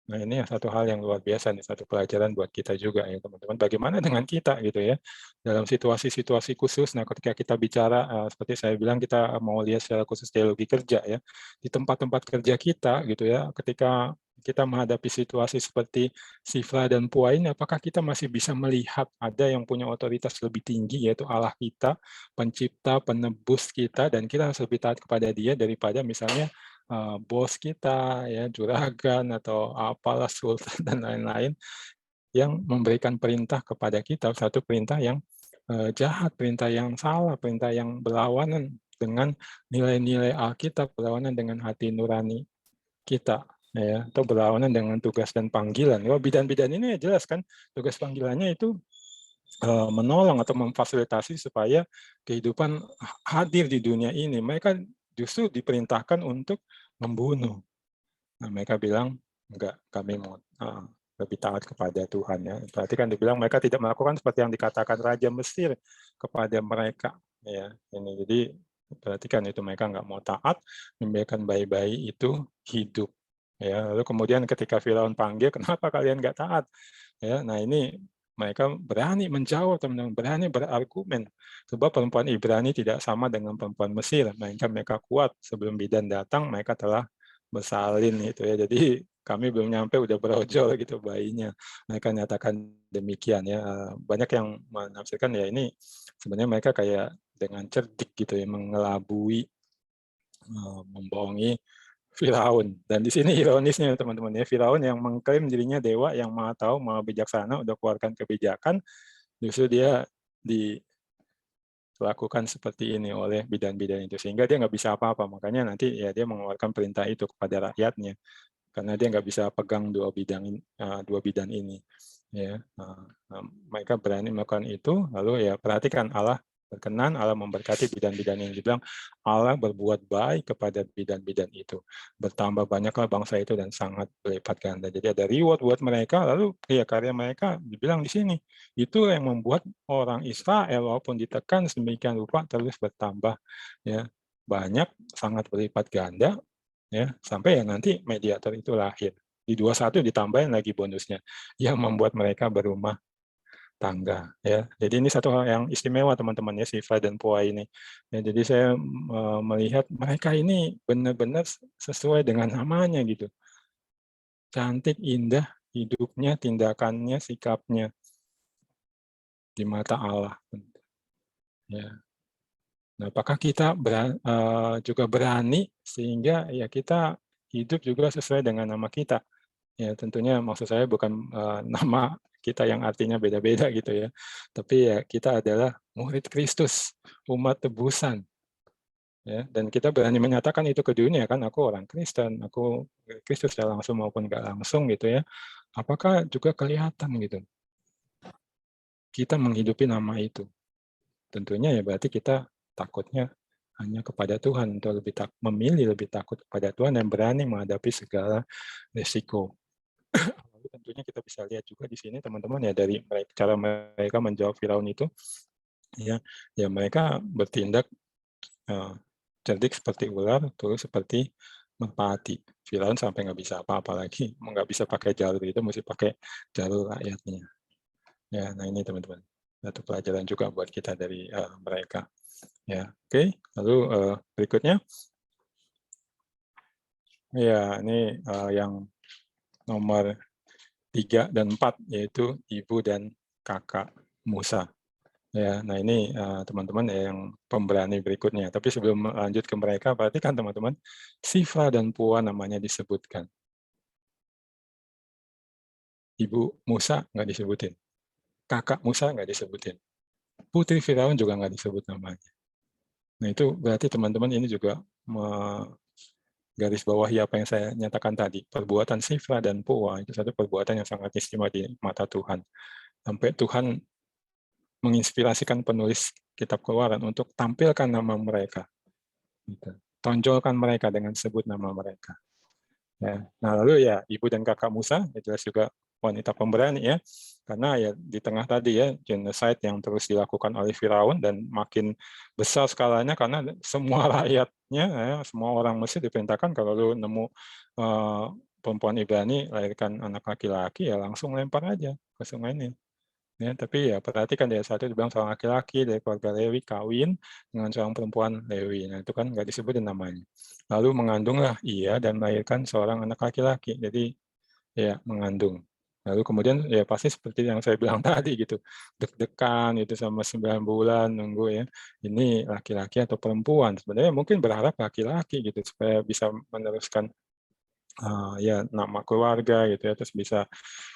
Nah, ini satu hal yang luar biasa nih, satu pelajaran buat kita juga ya teman-teman. Bagaimana dengan kita gitu ya, dalam situasi-situasi khusus. Nah, ketika kita bicara, seperti saya bilang kita mau lihat secara khusus teologi kerja ya, di tempat-tempat kerja kita gitu ya, ketika kita menghadapi situasi seperti Sifra dan Pua ini, apakah kita masih bisa melihat ada yang punya otoritas lebih tinggi, yaitu Allah kita, pencipta, penebus kita, dan kita harus lebih taat kepada dia daripada misalnya bos kita ya, juragan atau apalah sultan dan lain-lain yang memberikan perintah kepada kita, satu perintah yang jahat, perintah yang salah, perintah yang berlawanan dengan nilai-nilai Alkitab, berlawanan dengan hati nurani kita, ya, atau berlawanan dengan tugas dan panggilan. Wah, bidan-bidan ini ya jelas kan, tugas panggilannya itu menolong atau memfasilitasi supaya kehidupan hadir di dunia ini. Mereka justru diperintahkan untuk membunuh. Nah, mereka bilang, enggak, kami mau lebih taat kepada Tuhan. Ya. Berarti kan dibilang mereka tidak melakukan seperti yang dikatakan Raja Mesir kepada mereka. Ya, ini jadi berarti kan itu mereka nggak mau taat, membiarkan bayi-bayi itu hidup. Ya, lalu kemudian ketika Firaun panggil, kenapa kalian nggak taat? Ya, nah ini mereka berani menjawab, teman-teman, berani berargumen. Sebab perempuan Ibrani tidak sama dengan perempuan Mesir. Mereka kuat. Sebelum bidan datang, mereka telah bersalin gitu ya. Jadi kami belum nyampe udah berojol gitu bayinya. Mereka nyatakan demikian ya. Banyak yang menafsirkan ya ini sebenarnya mereka kayak dengan cerdik gitu ya, mengelabui, membohongi Firaun. Dan di sini ironisnya teman-teman ya, Firaun yang mengklaim dirinya dewa yang maha tahu, maha bijaksana, udah keluarkan kebijakan, justru dia dilakukan seperti ini oleh bidan-bidan itu, sehingga dia nggak bisa apa-apa. Makanya nanti ya dia mengeluarkan perintah itu kepada rakyatnya, karena dia nggak bisa pegang dua bidan ini. Ya, mereka berani melakukan itu, lalu ya perhatikan Allah berkenan, Allah memberkati bidan-bidan yang dibilang Allah berbuat baik kepada bidan-bidan itu. Bertambah banyaklah bangsa itu dan sangat berlipat ganda. Jadi ada reward buat mereka, lalu ya karya mereka dibilang di sini. Itu yang membuat orang Israel walaupun ditekan sedemikian rupa terus bertambah, ya, banyak, sangat berlipat ganda, ya, sampai ya nanti mediator itu lahir. Di 21 ditambahin lagi bonusnya yang membuat mereka berumah tangga, ya. Jadi ini satu hal yang istimewa teman-teman ya, Sifra dan Pua ini. Ya, jadi saya melihat mereka ini benar-benar sesuai dengan namanya gitu. Cantik, indah hidupnya, tindakannya, sikapnya di mata Allah. Ya. Nah, apakah kita juga berani sehingga ya kita hidup juga sesuai dengan nama kita? Ya, tentunya maksud saya bukan nama kita yang artinya beda-beda gitu ya. Tapi ya kita adalah murid Kristus, umat tebusan. Ya, dan kita berani menyatakan itu ke dunia kan, aku orang Kristen, aku Kristus ya langsung maupun nggak langsung gitu ya. Apakah juga kelihatan gitu kita menghidupi nama itu? Tentunya ya berarti kita takutnya hanya kepada Tuhan, untuk memilih lebih takut kepada Tuhan dan berani menghadapi segala risiko. Lalu tentunya kita bisa lihat juga di sini teman-teman ya, dari cara mereka menjawab Firaun itu, ya mereka bertindak cerdik seperti ular, terus seperti merpati. Firaun sampai nggak bisa apa-apa lagi, nggak bisa pakai jalur itu, mesti pakai jalur rakyatnya. Ya, nah ini teman-teman, satu pelajaran juga buat kita dari mereka. Ya, oke. Lalu berikutnya, ya ini yang nomor 3 dan 4, yaitu ibu dan kakak Musa. Ya, nah ini teman-teman yang pemberani berikutnya. Tapi sebelum lanjut ke mereka, perhatikan teman-teman, Sifra dan Pua namanya disebutkan. Ibu Musa nggak disebutin. Kakak Musa nggak disebutin. Putri Firaun juga nggak disebut namanya. Nah itu berarti teman-teman ini juga garis bawahi apa yang saya nyatakan tadi. Perbuatan Sifra dan Pua itu satu perbuatan yang sangat istimewa di mata Tuhan. Sampai Tuhan menginspirasikan penulis kitab Keluaran untuk tampilkan nama mereka. Tonjolkan mereka dengan sebut nama mereka. Ya. Nah lalu ya ibu dan kakak Musa, ya jelas juga wanita pemberani ya, karena ya di tengah tadi ya genocide yang terus dilakukan oleh Firaun dan makin besar skalanya karena semua rakyatnya, ya, semua orang Mesir diperintahkan kalau lu nemu perempuan Ibrani lahirkan anak laki-laki ya langsung lempar aja ke sungai ini. Ya, tapi ya perhatikan dia satu dibilang seorang laki-laki dari keluarga Lewi kawin dengan seorang perempuan Lewi. Nah itu kan nggak disebutin namanya. Lalu mengandunglah ia dan melahirkan seorang anak laki-laki. Jadi ya mengandung. Lalu kemudian ya pasti seperti yang saya bilang tadi gitu, deg-degan itu sama 9 bulan nunggu ya. Ini laki-laki atau perempuan. Sebenarnya mungkin berharap laki-laki gitu supaya bisa meneruskan ya nama keluarga gitu ya, terus bisa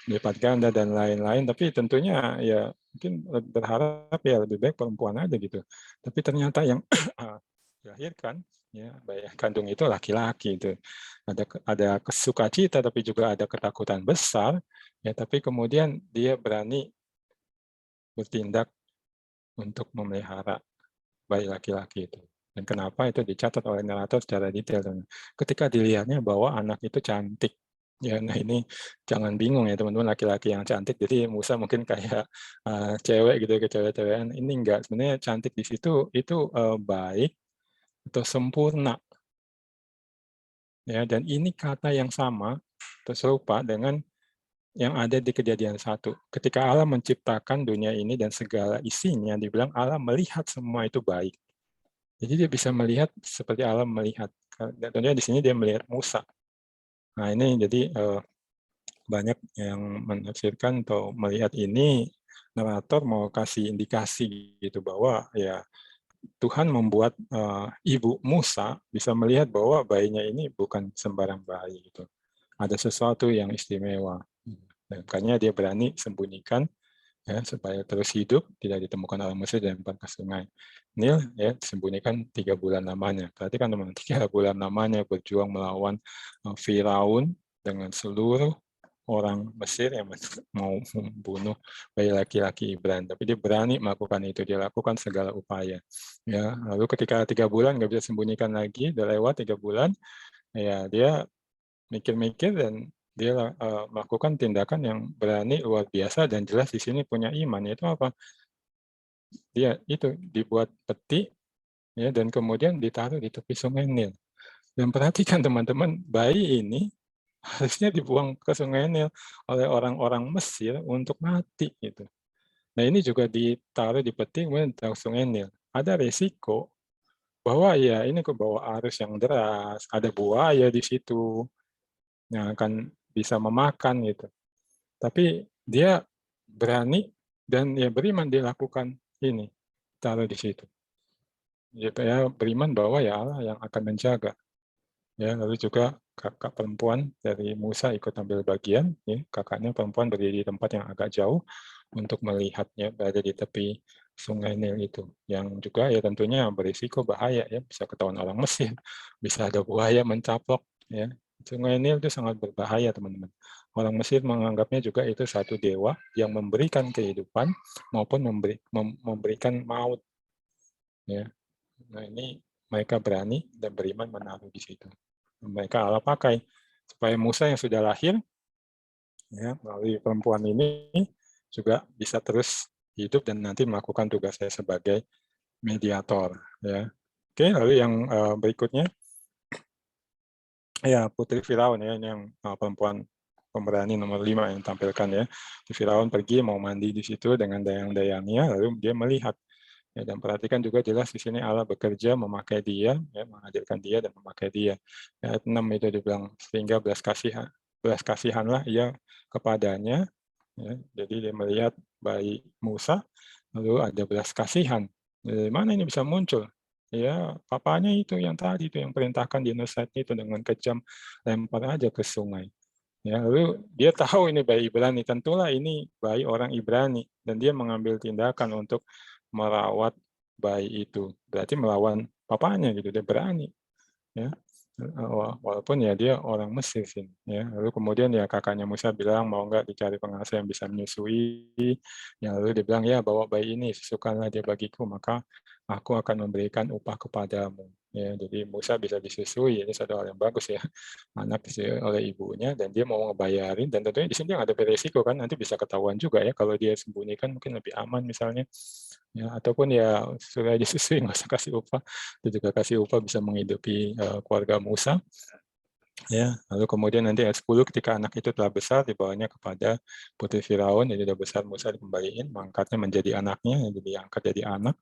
lipat ganda dan lain-lain. Tapi tentunya ya mungkin berharap ya lebih baik perempuan aja gitu. Tapi ternyata yang dilahirkan ya bayi kandung itu laki-laki itu. Ada sukacita tapi juga ada ketakutan besar ya, tapi kemudian dia berani bertindak untuk memelihara bayi laki-laki itu. Dan kenapa itu dicatat oleh narator secara detail. Dan ketika dilihatnya bahwa anak itu cantik. Ya, nah ini jangan bingung ya teman-teman, laki-laki yang cantik. Jadi Musa mungkin kayak cewek gitu, ke cewek-cewekan. Ini enggak, sebenarnya cantik di situ itu baik atau sempurna. Ya, dan ini kata yang sama atau serupa dengan yang ada di Kejadian 1. Ketika Allah menciptakan dunia ini dan segala isinya, dibilang Allah melihat semua itu baik. Jadi dia bisa melihat seperti Allah melihat. Dan tentunya di sini dia melihat Musa. Nah ini jadi banyak yang menafsirkan atau melihat ini, narator mau kasih indikasi gitu bahwa ya Tuhan membuat ibu Musa bisa melihat bahwa bayinya ini bukan sembarang bayi gitu. Ada sesuatu yang istimewa. Dan makanya dia berani sembunyikan ya, supaya terus hidup, tidak ditemukan orang Mesir dan dilempar ke sungai Nil, ya disembunyikan 3 bulan lamanya. Berarti kan teman-teman 3 bulan lamanya berjuang melawan Firaun dengan seluruh orang Mesir yang mau membunuh bayi laki-laki Ibrani. Tapi dia berani melakukan itu, dia lakukan segala upaya. Ya, lalu ketika 3 bulan nggak bisa sembunyikan lagi, udah lewat 3 bulan, ya dia mikir-mikir dan dia melakukan tindakan yang berani luar biasa dan jelas di sini punya iman. Itu apa? Dia itu dibuat peti ya dan kemudian ditaruh di tepi sungai Nil. Dan perhatikan teman-teman, bayi ini harusnya dibuang ke sungai Nil oleh orang-orang Mesir untuk mati gitu. Nah ini juga ditaruh di peti kemudian ditaruh sungai Nil. Ada resiko bahwa ya ini ke bawah arus yang deras, ada buaya di situ yang akan bisa memakan gitu. Tapi dia berani dan ya beriman dia lakukan ini, taruh di situ. Ya beriman bahwa ya Allah yang akan menjaga. Ya, lalu juga kakak perempuan dari Musa ikut ambil bagian, ya, kakaknya perempuan berdiri di tempat yang agak jauh untuk melihatnya berada di tepi sungai Nil itu, yang juga ya tentunya berisiko bahaya ya, bisa ketahuan orang Mesir, bisa ada buaya mencaplok ya. Sungai Nil itu sangat berbahaya teman-teman. Orang Mesir menganggapnya juga itu satu dewa yang memberikan kehidupan maupun memberikan maut ya. Nah, ini mereka berani dan beriman menaruh di situ. Mereka Allah pakai supaya Musa yang sudah lahir ya melalui perempuan ini juga bisa terus hidup dan nanti melakukan tugasnya sebagai mediator ya. Oke, lalu yang berikutnya ya Putri Firaun ya, ini yang perempuan pemberani nomor 5 yang tampilkan ya. Firaun pergi mau mandi di situ dengan dayang-dayangnya, lalu dia melihat ya, dan perhatikan juga jelas di sini Allah bekerja memakai dia, ya, menghadirkan dia dan memakai dia. Ayat 6 itu dibilang sehingga belas kasihanlah ia kepadanya. Ya, jadi dia melihat bayi Musa, lalu ada belas kasihan. Dari mana ini bisa muncul? Ya, papanya itu yang tadi itu yang perintahkan genocide itu dengan kejam lempar aja ke sungai. Ya, lalu dia tahu ini bayi Ibrani, tentulah ini bayi orang Ibrani dan dia mengambil tindakan untuk merawat bayi itu. Berarti melawan papanya gitu, dia berani. Ya. Walaupun ya dia orang Mesir sih. Ya. Lalu kemudian ya kakaknya Musa bilang mau nggak dicari pengasuh yang bisa menyusui. Ya, lalu dia bilang ya bawa bayi ini, sesukalah dia bagiku, maka aku akan memberikan upah kepadamu. Ya, jadi Musa bisa disusui, ini satu hal yang bagus ya. Anak disusui oleh ibunya dan dia mau ngebayarin dan tentunya di sini ada beresiko kan nanti bisa ketahuan juga ya kalau dia sembunyikan mungkin lebih aman misalnya. Ya, ataupun ya sudah disusui nggak usah kasih upah, itu juga kasih upah bisa menghidupi keluarga Musa. Ya, lalu kemudian nanti ayat 10 ketika anak itu telah besar dibawanya kepada putri Firaun, jadi sudah besar Musa dikembaliin, mengangkatnya menjadi anaknya, jadi diangkat jadi anak,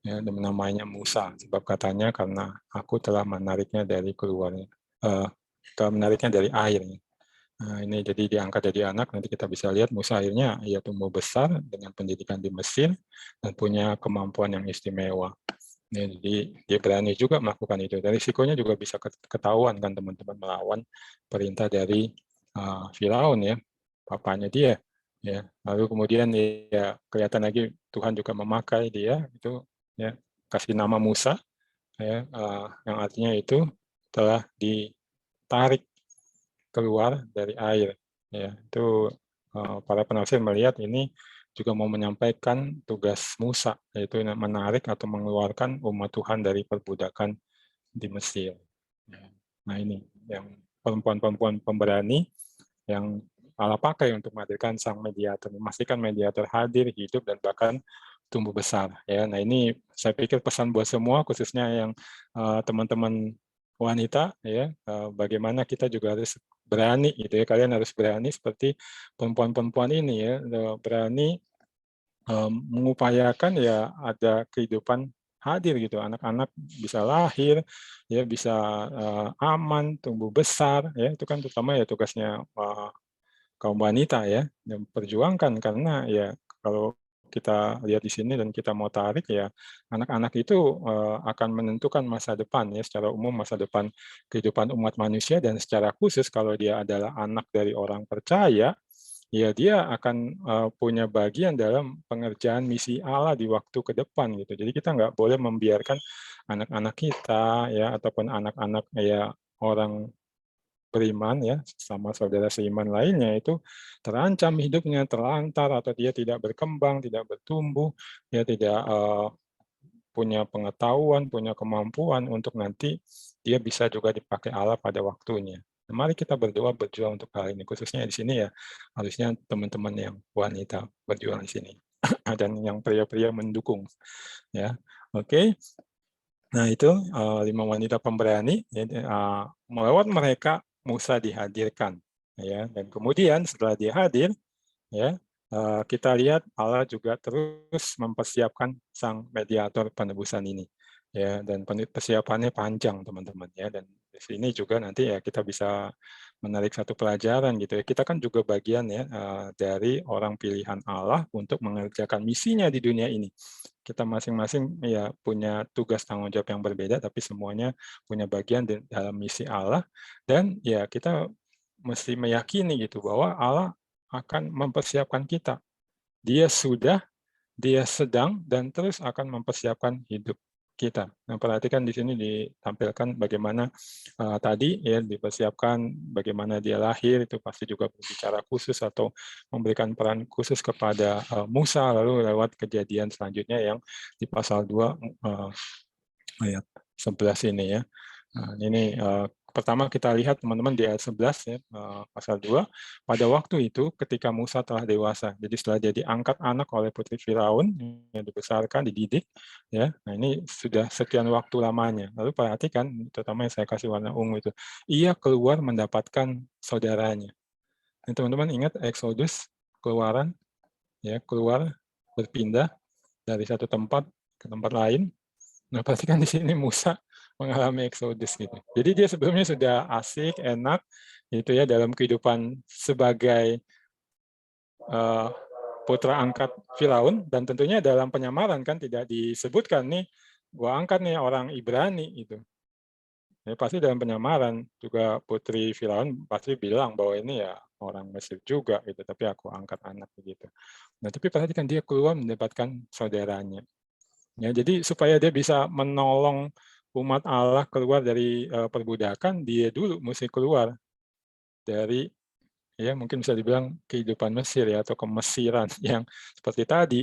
ya, dan namanya Musa, sebab katanya karena aku telah menariknya dari keluarnya, telah menariknya dari air. Nah, ini jadi diangkat jadi anak, nanti kita bisa lihat Musa akhirnya ia tumbuh besar dengan pendidikan di Mesir dan punya kemampuan yang istimewa. Ya, jadi dia berani juga melakukan itu. Dan risikonya juga bisa ketahuan kan teman-teman, melawan perintah dari Firaun ya, papanya dia. Ya, lalu kemudian ya kelihatan lagi Tuhan juga memakai dia itu ya, kasih nama Musa ya, yang artinya itu telah ditarik keluar dari air. Ya, itu para penafsir melihat ini juga mau menyampaikan tugas Musa, yaitu menarik atau mengeluarkan umat Tuhan dari perbudakan di Mesir. Ya. Nah ini yang perempuan-perempuan pemberani yang Allah pakai untuk menghadirkan sang mediator, memastikan mediator hadir, hidup, dan bahkan tumbuh besar. Ya, nah ini saya pikir pesan buat semua, khususnya yang teman-teman wanita, ya, bagaimana kita juga harus berani, gitu ya. Kalian harus berani seperti perempuan-perempuan ini, ya, berani mengupayakan ya ada kehidupan hadir gitu, anak-anak bisa lahir, ya bisa aman, tumbuh besar, ya itu kan terutama ya tugasnya kaum wanita ya, yang perjuangkan karena ya kalau kita lihat di sini dan kita mau tarik ya anak-anak itu akan menentukan masa depan ya secara umum masa depan kehidupan umat manusia dan secara khusus kalau dia adalah anak dari orang percaya ya dia akan punya bagian dalam pengerjaan misi Allah di waktu ke depan gitu. Jadi kita nggak boleh membiarkan anak-anak kita ya ataupun anak-anak ya orang beriman ya sama saudara seiman lainnya itu terancam hidupnya, terlantar atau dia tidak berkembang, tidak bertumbuh, dia tidak punya pengetahuan, punya kemampuan untuk nanti dia bisa juga dipakai Allah pada waktunya. Nah, mari kita berdoa berjuang untuk hal ini, khususnya di sini ya, harusnya teman-teman yang wanita berjuang di sini dan yang pria-pria mendukung, ya. Oke, nah itu 5 wanita pemberani, ya, melewat mereka Musa dihadirkan, ya. Dan kemudian setelah dia hadir, ya kita lihat Allah juga terus mempersiapkan sang mediator penebusan ini ya dan persiapannya panjang teman-teman ya dan di sini juga nanti ya kita bisa menarik satu pelajaran gitu ya kita kan juga bagian ya dari orang pilihan Allah untuk mengerjakan misinya di dunia ini kita masing-masing ya punya tugas tanggung jawab yang berbeda tapi semuanya punya bagian dalam misi Allah dan ya kita mesti meyakini gitu bahwa Allah akan mempersiapkan kita. Dia sudah, dia sedang, dan terus akan mempersiapkan hidup kita. Nah, perhatikan di sini ditampilkan bagaimana tadi ya dipersiapkan bagaimana dia lahir itu pasti juga berbicara khusus atau memberikan peran khusus kepada Musa lalu lewat kejadian selanjutnya yang di pasal 2 ayat 11 ini ya. Nah, ini pertama kita lihat teman-teman di ayat 11 ya, pasal 2. Pada waktu itu ketika Musa telah dewasa. Jadi setelah dia diangkat anak oleh putri Firaun yang dibesarkan, dididik ya. Nah, ini sudah sekian waktu lamanya. Lalu perhatikan terutama yang saya kasih warna ungu itu. Ia keluar mendapatkan saudaranya. Nah, teman-teman ingat Exodus, keluaran ya, keluar berpindah dari satu tempat ke tempat lain. Nah, perhatikan di sini Musa mengalami eksodus gitu. Jadi dia sebelumnya sudah asik, enak gitu ya dalam kehidupan sebagai putra angkat Firaun dan tentunya dalam penyamaran kan tidak disebutkan nih gua angkat nih orang Ibrani itu. Ya, pasti dalam penyamaran juga putri Firaun pasti bilang bahwa ini ya orang Mesir juga gitu, tapi aku angkat anak begitu. Nah, tapi perhatikan dia keluar mendapatkan saudaranya. Ya, jadi supaya dia bisa menolong umat Allah keluar dari perbudakan, dia dulu mesti keluar dari ya mungkin bisa dibilang kehidupan Mesir ya atau kemesiran yang seperti tadi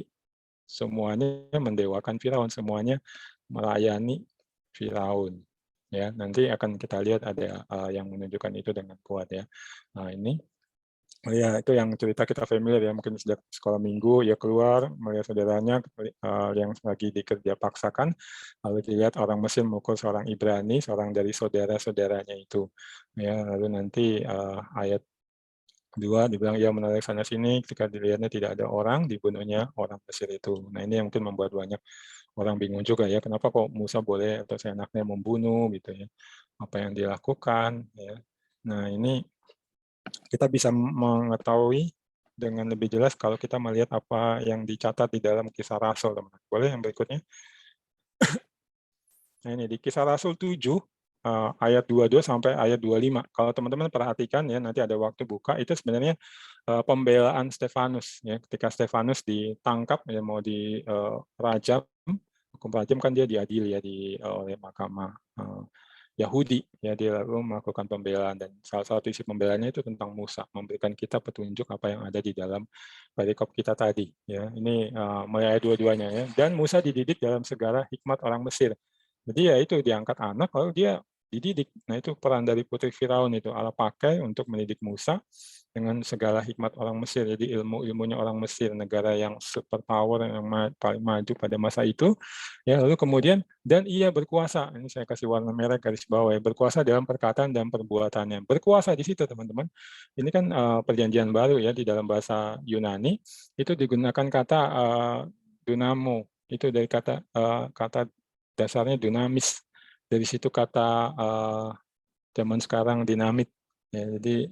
semuanya mendewakan Firaun, semuanya melayani Firaun. Ya, nanti akan kita lihat ada yang menunjukkan itu dengan kuat ya. Nah, ini oh ya, itu yang cerita kita familiar ya, mungkin sejak sekolah minggu ya keluar melihat saudaranya yang lagi dikerja paksakan, lalu dilihat orang Mesir memukul seorang Ibrani, seorang dari saudara-saudaranya itu. Ya, lalu nanti ayat 2 dibilang ia menarik sana sini, ketika dilihatnya tidak ada orang, dibunuhnya orang Mesir itu. Nah ini yang mungkin membuat banyak orang bingung juga ya, kenapa kok Musa boleh atau seenaknya membunuh gitu ya, apa yang dilakukan ya. Nah ini kita bisa mengetahui dengan lebih jelas kalau kita melihat apa yang dicatat di dalam Kisah Rasul, teman-teman. Boleh yang berikutnya? Nah ini di Kisah Rasul 7 ayat 22 sampai ayat 25. Kalau teman-teman perhatikan ya, nanti ada waktu buka, itu sebenarnya pembelaan Stefanus ya, ketika Stefanus ditangkap ya, mau dirajam, hukum rajam kan dia diadili ya oleh mahkamah Yahudi ya, dia lalu melakukan pembelaan, dan salah satu isi pembelaannya itu tentang Musa, memberikan kita petunjuk apa yang ada di dalam perikop kita tadi ya. Ini mulai ayat dua-duanya ya. Dan Musa dididik dalam segala hikmat orang Mesir. Jadi ya itu diangkat anak lalu dia dididik. Nah itu peran dari putri Firaun itu Allah pakai untuk mendidik Musa dengan segala hikmat orang Mesir. Jadi ilmu-ilmunya orang Mesir, negara yang superpower yang paling maju pada masa itu. Ya, lalu kemudian dan ia berkuasa. Ini saya kasih warna merah garis bawah ya, berkuasa dalam perkataan dan perbuatannya. Berkuasa di situ teman-teman. Ini kan perjanjian baru ya, di dalam bahasa Yunani itu digunakan kata dunamo. Itu dari kata dasarnya dinamis. Dari situ kata zaman sekarang dinamit. Ya, jadi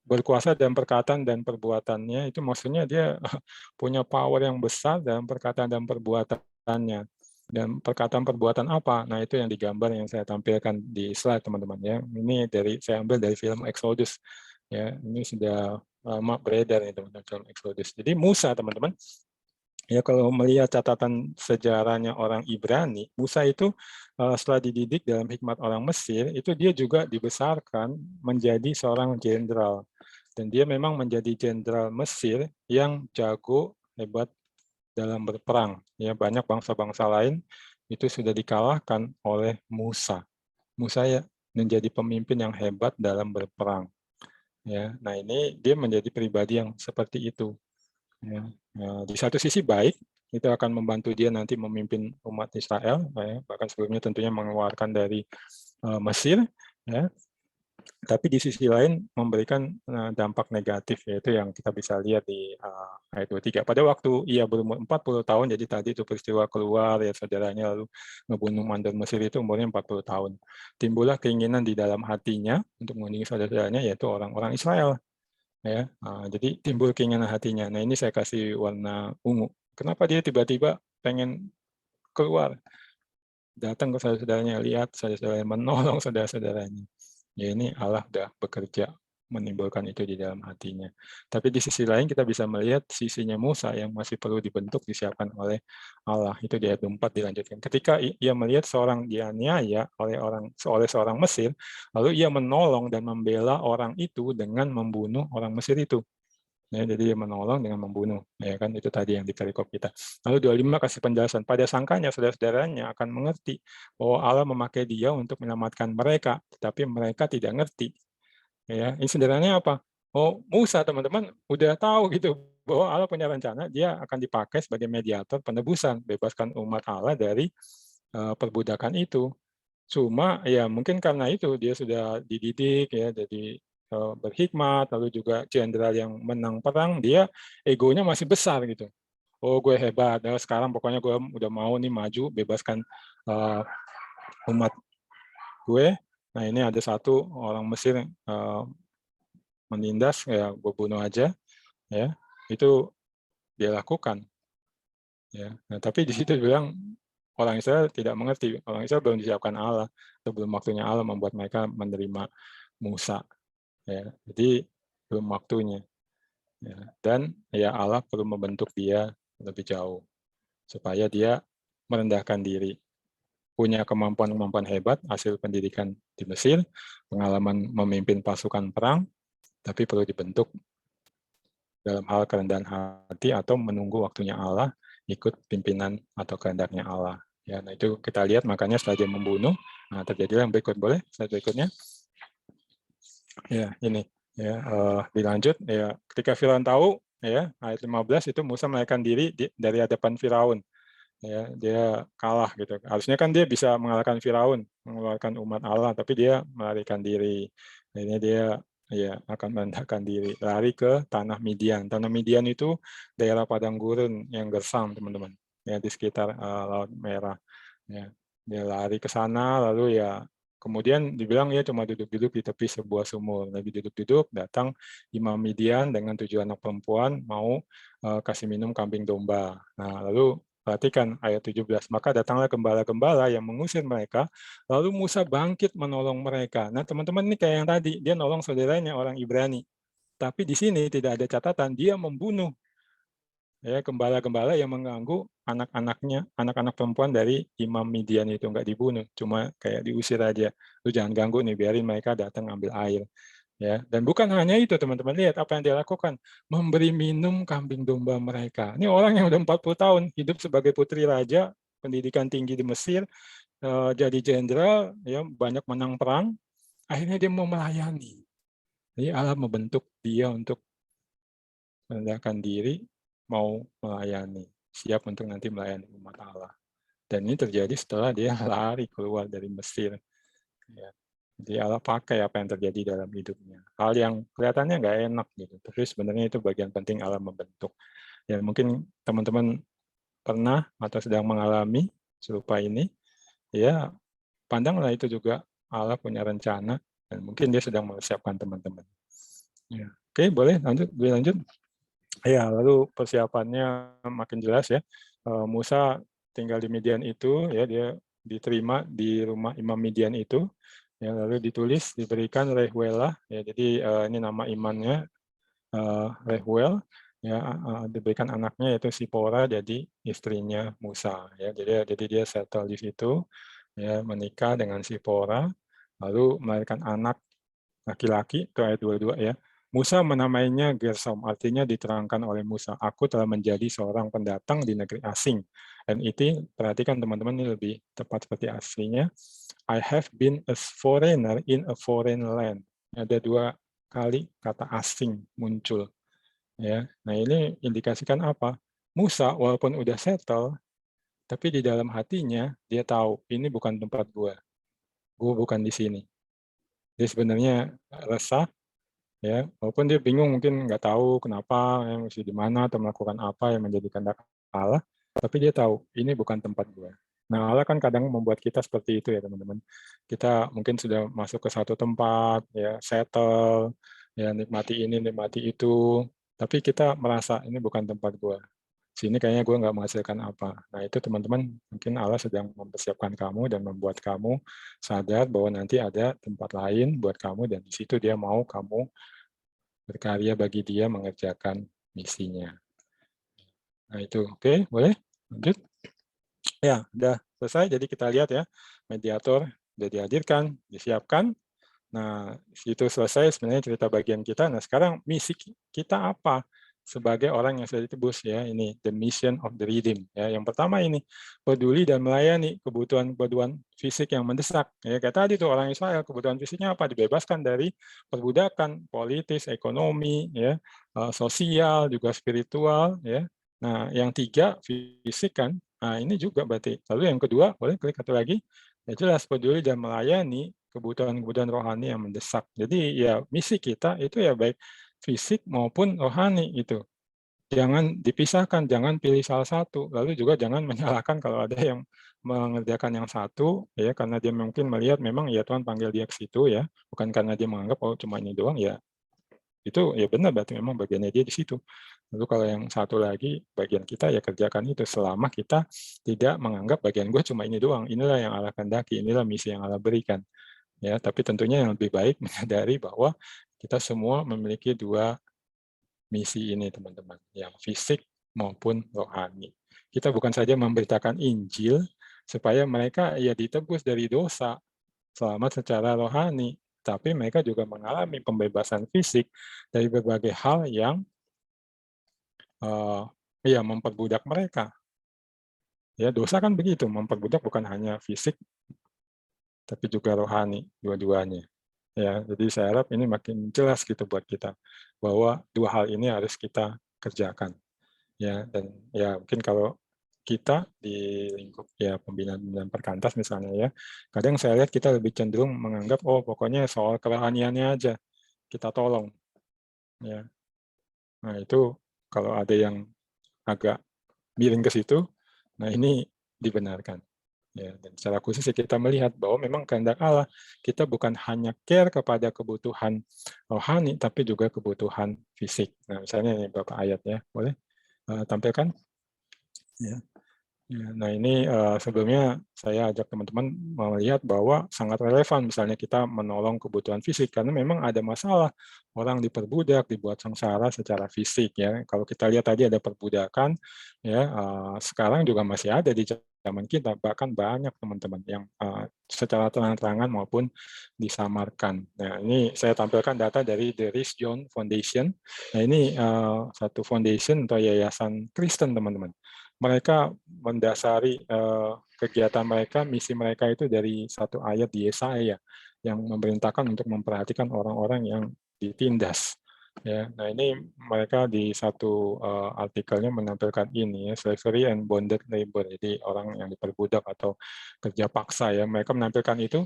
berkuasa dalam perkataan dan perbuatannya itu maksudnya dia punya power yang besar dalam perkataan dan perbuatannya. Dan perkataan perbuatan apa? Nah itu yang digambar yang saya tampilkan di slide teman-teman ya. Ini saya ambil dari film Exodus ya. Ini sudah lama beredar nih teman-teman, film Exodus. Jadi Musa teman-teman. Ya kalau melihat catatan sejarahnya orang Ibrani, Musa itu setelah dididik dalam hikmat orang Mesir, itu dia juga dibesarkan menjadi seorang jenderal. Dan dia memang menjadi jenderal Mesir yang jago, hebat dalam berperang. Ya, banyak bangsa-bangsa lain itu sudah dikalahkan oleh Musa. Musa ya menjadi pemimpin yang hebat dalam berperang. Ya, nah ini dia menjadi pribadi yang seperti itu. Ya. Di satu sisi baik, itu akan membantu dia nanti memimpin umat Israel, ya, bahkan sebelumnya tentunya mengeluarkan dari Mesir, ya. Tapi di sisi lain memberikan dampak negatif, yaitu yang kita bisa lihat di ayat 23. Pada waktu ia berumur 40 tahun, jadi tadi itu peristiwa keluar, ya saudaranya lalu ngebunuh mandor Mesir itu umurnya 40 tahun. Timbullah keinginan di dalam hatinya untuk mengunjungi saudara-saudaranya, yaitu orang-orang Israel. Ya, jadi timbul keinginan hatinya. Nah ini saya kasih warna ungu. Kenapa dia tiba-tiba pengen keluar, datang ke saudara-saudaranya, lihat saudara-saudaranya, menolong saudara-saudaranya. Ya ini Allah sudah bekerja menimbulkan itu di dalam hatinya. Tapi di sisi lain kita bisa melihat sisinya Musa yang masih perlu dibentuk, disiapkan oleh Allah. Itu di ayat 4 dilanjutkan. Ketika ia melihat seorang dianiaya oleh seorang Mesir, lalu ia menolong dan membela orang itu dengan membunuh orang Mesir itu. Ya, jadi dia menolong dengan membunuh, ya kan itu tadi yang di perikop kita. Lalu 25 kasih penjelasan. Pada sangkanya saudara-saudaranya akan mengerti bahwa Allah memakai dia untuk menyelamatkan mereka, tetapi mereka tidak ngerti. Ya, ini sebenarnya apa? Oh, Musa teman-teman udah tahu gitu bahwa Allah punya rencana, dia akan dipakai sebagai mediator penebusan, bebaskan umat Allah dari perbudakan itu. Cuma ya mungkin karena itu dia sudah dididik ya, jadi berhikmat, lalu juga jenderal yang menang perang, dia egonya masih besar gitu. Oh gue hebat, nah, sekarang pokoknya gue udah mau nih maju, bebaskan umat gue. Nah ini ada satu orang Mesir menindas, ya gue bunuh aja, ya itu dia lakukan. Ya, nah, tapi di situ bilang orang Israel tidak mengerti, orang Israel belum disiapkan Allah, atau belum waktunya Allah membuat mereka menerima Musa. Ya, jadi belum waktunya. Ya, dan ya Allah perlu membentuk dia lebih jauh supaya dia merendahkan diri, punya kemampuan-kemampuan hebat hasil pendidikan di Mesir, pengalaman memimpin pasukan perang, tapi perlu dibentuk dalam hal kerendahan hati atau menunggu waktunya Allah, ikut pimpinan atau kehendaknya Allah. Ya, nah itu kita lihat makanya setelah dia membunuh, nah terjadilah yang berikut, boleh slide berikutnya. Ya, ini ya dilanjut ya, ketika Firaun tahu ya ayat 15 itu Musa melarikan diri dari hadapan Firaun. Ya, dia kalah gitu. Harusnya kan dia bisa mengalahkan Firaun, mengeluarkan umat Allah, tapi dia melarikan diri. Akhirnya dia ya akan merendahkan diri, lari ke tanah Midian. Tanah Midian itu daerah padang gurun yang gersam, teman-teman. Ya di sekitar Laut Merah. Ya, dia lari ke sana lalu ya kemudian dibilang ya cuma duduk-duduk di tepi sebuah sumur. Lagi duduk-duduk, datang Imam Midian dengan 7 anak perempuan mau kasih minum kambing domba. Nah, lalu Perhatikan ayat 17. Maka datanglah gembala-gembala yang mengusir mereka, lalu Musa bangkit menolong mereka. Nah, teman-teman ini kayak yang tadi, dia nolong saudaranya orang Ibrani. Tapi di sini tidak ada catatan dia membunuh ya gembala-gembala yang mengganggu anak-anaknya, anak-anak perempuan dari Imam Midian itu nggak dibunuh, cuma kayak diusir aja. Lu jangan ganggu nih, biarin mereka datang ambil air. Ya, dan bukan hanya itu, teman-teman lihat apa yang dia lakukan, memberi minum kambing domba mereka. Ini orang yang udah 40 tahun hidup sebagai putri raja, pendidikan tinggi di Mesir, jadi jenderal, ya banyak menang perang, akhirnya dia mau melayani. Jadi Allah membentuk dia untuk merendahkan diri, mau melayani, siap untuk nanti melayani umat Allah. Dan ini terjadi setelah dia lari keluar dari Mesir. Ya. Jadi Allah pakai apa yang terjadi dalam hidupnya. Hal yang kelihatannya nggak enak gitu, tapi sebenarnya itu bagian penting Allah membentuk. Ya mungkin teman-teman pernah atau sedang mengalami serupa ini, ya pandanglah itu juga Allah punya rencana dan mungkin dia sedang mempersiapkan teman-teman. Ya. Oke, boleh lanjut. Ya, lalu persiapannya makin jelas ya. Musa tinggal di Midian itu, ya dia diterima di rumah Imam Midian itu. Ya, lalu ditulis diberikan Rehuelah. Ya, jadi ini nama imannya Rehuel. Ya, diberikan anaknya yaitu Sipora jadi istrinya Musa. Ya, jadi dia settle di situ. Ya, menikah dengan Sipora. Lalu melahirkan anak laki-laki, itu ayat 22 ya. Musa menamainya Gersom, artinya diterangkan oleh Musa, aku telah menjadi seorang pendatang di negeri asing. Dan itu, perhatikan teman-teman, ini lebih tepat seperti aslinya. I have been a foreigner in a foreign land. Ada 2 kali kata asing muncul. Ya, nah ini indikasikan apa? Musa walaupun udah settle, tapi di dalam hatinya dia tahu ini bukan tempat gua bukan di sini. Dia sebenarnya resah, ya walaupun dia bingung mungkin nggak tahu kenapa ya, mesti di mana atau melakukan apa yang menjadi kehendak Allah, tapi dia tahu ini bukan tempat gua. Nah Allah kan kadang membuat kita seperti itu ya teman-teman. Kita mungkin sudah masuk ke satu tempat ya settle ya nikmati ini nikmati itu, tapi kita merasa ini bukan tempat gua. Sini kayaknya gue nggak menghasilkan apa. Nah itu teman-teman mungkin Allah sedang mempersiapkan kamu dan membuat kamu sadar bahwa nanti ada tempat lain buat kamu dan di situ dia mau kamu berkarya bagi dia mengerjakan misinya. Nah itu oke, boleh lanjut? Ya, udah selesai. Jadi kita lihat ya, mediator sudah dihadirkan, disiapkan. Nah, itu selesai sebenarnya cerita bagian kita. Nah, sekarang misi kita apa? Sebagai orang yang sudah ditebus ya, ini the mission of the redeemed ya. Yang pertama ini peduli dan melayani kebutuhan-kebutuhan fisik yang mendesak. Ya, kayak tadi tuh orang Israel kebutuhan fisiknya apa? Dibebaskan dari perbudakan politis, ekonomi, ya, sosial, juga spiritual ya. Nah, yang 3 fisik kan. Nah, ini juga berarti. Lalu yang kedua, boleh klik satu lagi. Ya jelas peduli dan melayani kebutuhan-kebutuhan rohani yang mendesak. Jadi ya misi kita itu ya baik fisik maupun rohani itu. Jangan dipisahkan, jangan pilih salah satu. Lalu juga jangan menyalahkan kalau ada yang mengerjakan yang satu, ya karena dia mungkin melihat memang ya Tuhan panggil dia ke situ ya, bukan karena dia menganggap oh cuma ini doang ya. Itu ya benar berarti memang bagiannya dia di situ. Lalu kalau yang satu lagi bagian kita ya kerjakan itu selama kita tidak menganggap bagian gue cuma ini doang. Inilah yang Allah kehendaki, inilah misi yang Allah berikan. Ya, tapi tentunya yang lebih baik menyadari bahwa kita semua memiliki 2 misi ini, teman-teman, yang fisik maupun rohani. Kita bukan saja memberitakan Injil supaya mereka ya ditebus dari dosa, selamat secara rohani, tapi mereka juga mengalami pembebasan fisik dari berbagai hal yang ya memperbudak mereka. Ya, dosa kan begitu, memperbudak bukan hanya fisik tapi juga rohani, dua-duanya. Ya, jadi saya harap ini makin jelas gitu buat kita bahwa 2 hal ini harus kita kerjakan. Ya, dan ya mungkin kalau kita di lingkup ya pembinaan perkantas misalnya ya, kadang saya lihat kita lebih cenderung menganggap oh pokoknya soal kerohaniannya aja kita tolong. Ya. Nah, itu kalau ada yang agak miring ke situ, nah ini dibenarkan. Ya, dan secara khusus kita melihat bahwa memang kehendak Allah kita bukan hanya care kepada kebutuhan rohani, tapi juga kebutuhan fisik. Nah, misalnya ini beberapa ayat ya, boleh tampilkan? Ya. Ya, nah ini sebelumnya saya ajak teman-teman melihat bahwa sangat relevan misalnya kita menolong kebutuhan fisik karena memang ada masalah orang diperbudak, dibuat sengsara secara fisik ya. Kalau kita lihat tadi ada perbudakan ya sekarang juga masih ada di zaman kita, bahkan banyak teman-teman yang secara terang-terangan maupun disamarkan. Nah ini saya tampilkan data dari The Rhys John Foundation. Nah ini satu foundation atau yayasan Kristen teman-teman. Mereka mendasari kegiatan mereka, misi mereka itu dari satu ayat di Yesaya yang memerintahkan untuk memperhatikan orang-orang yang ditindas. Ya, nah ini mereka di satu artikelnya menampilkan ini ya, slavery and bonded labor, jadi orang yang diperbudak atau kerja paksa ya. Mereka menampilkan itu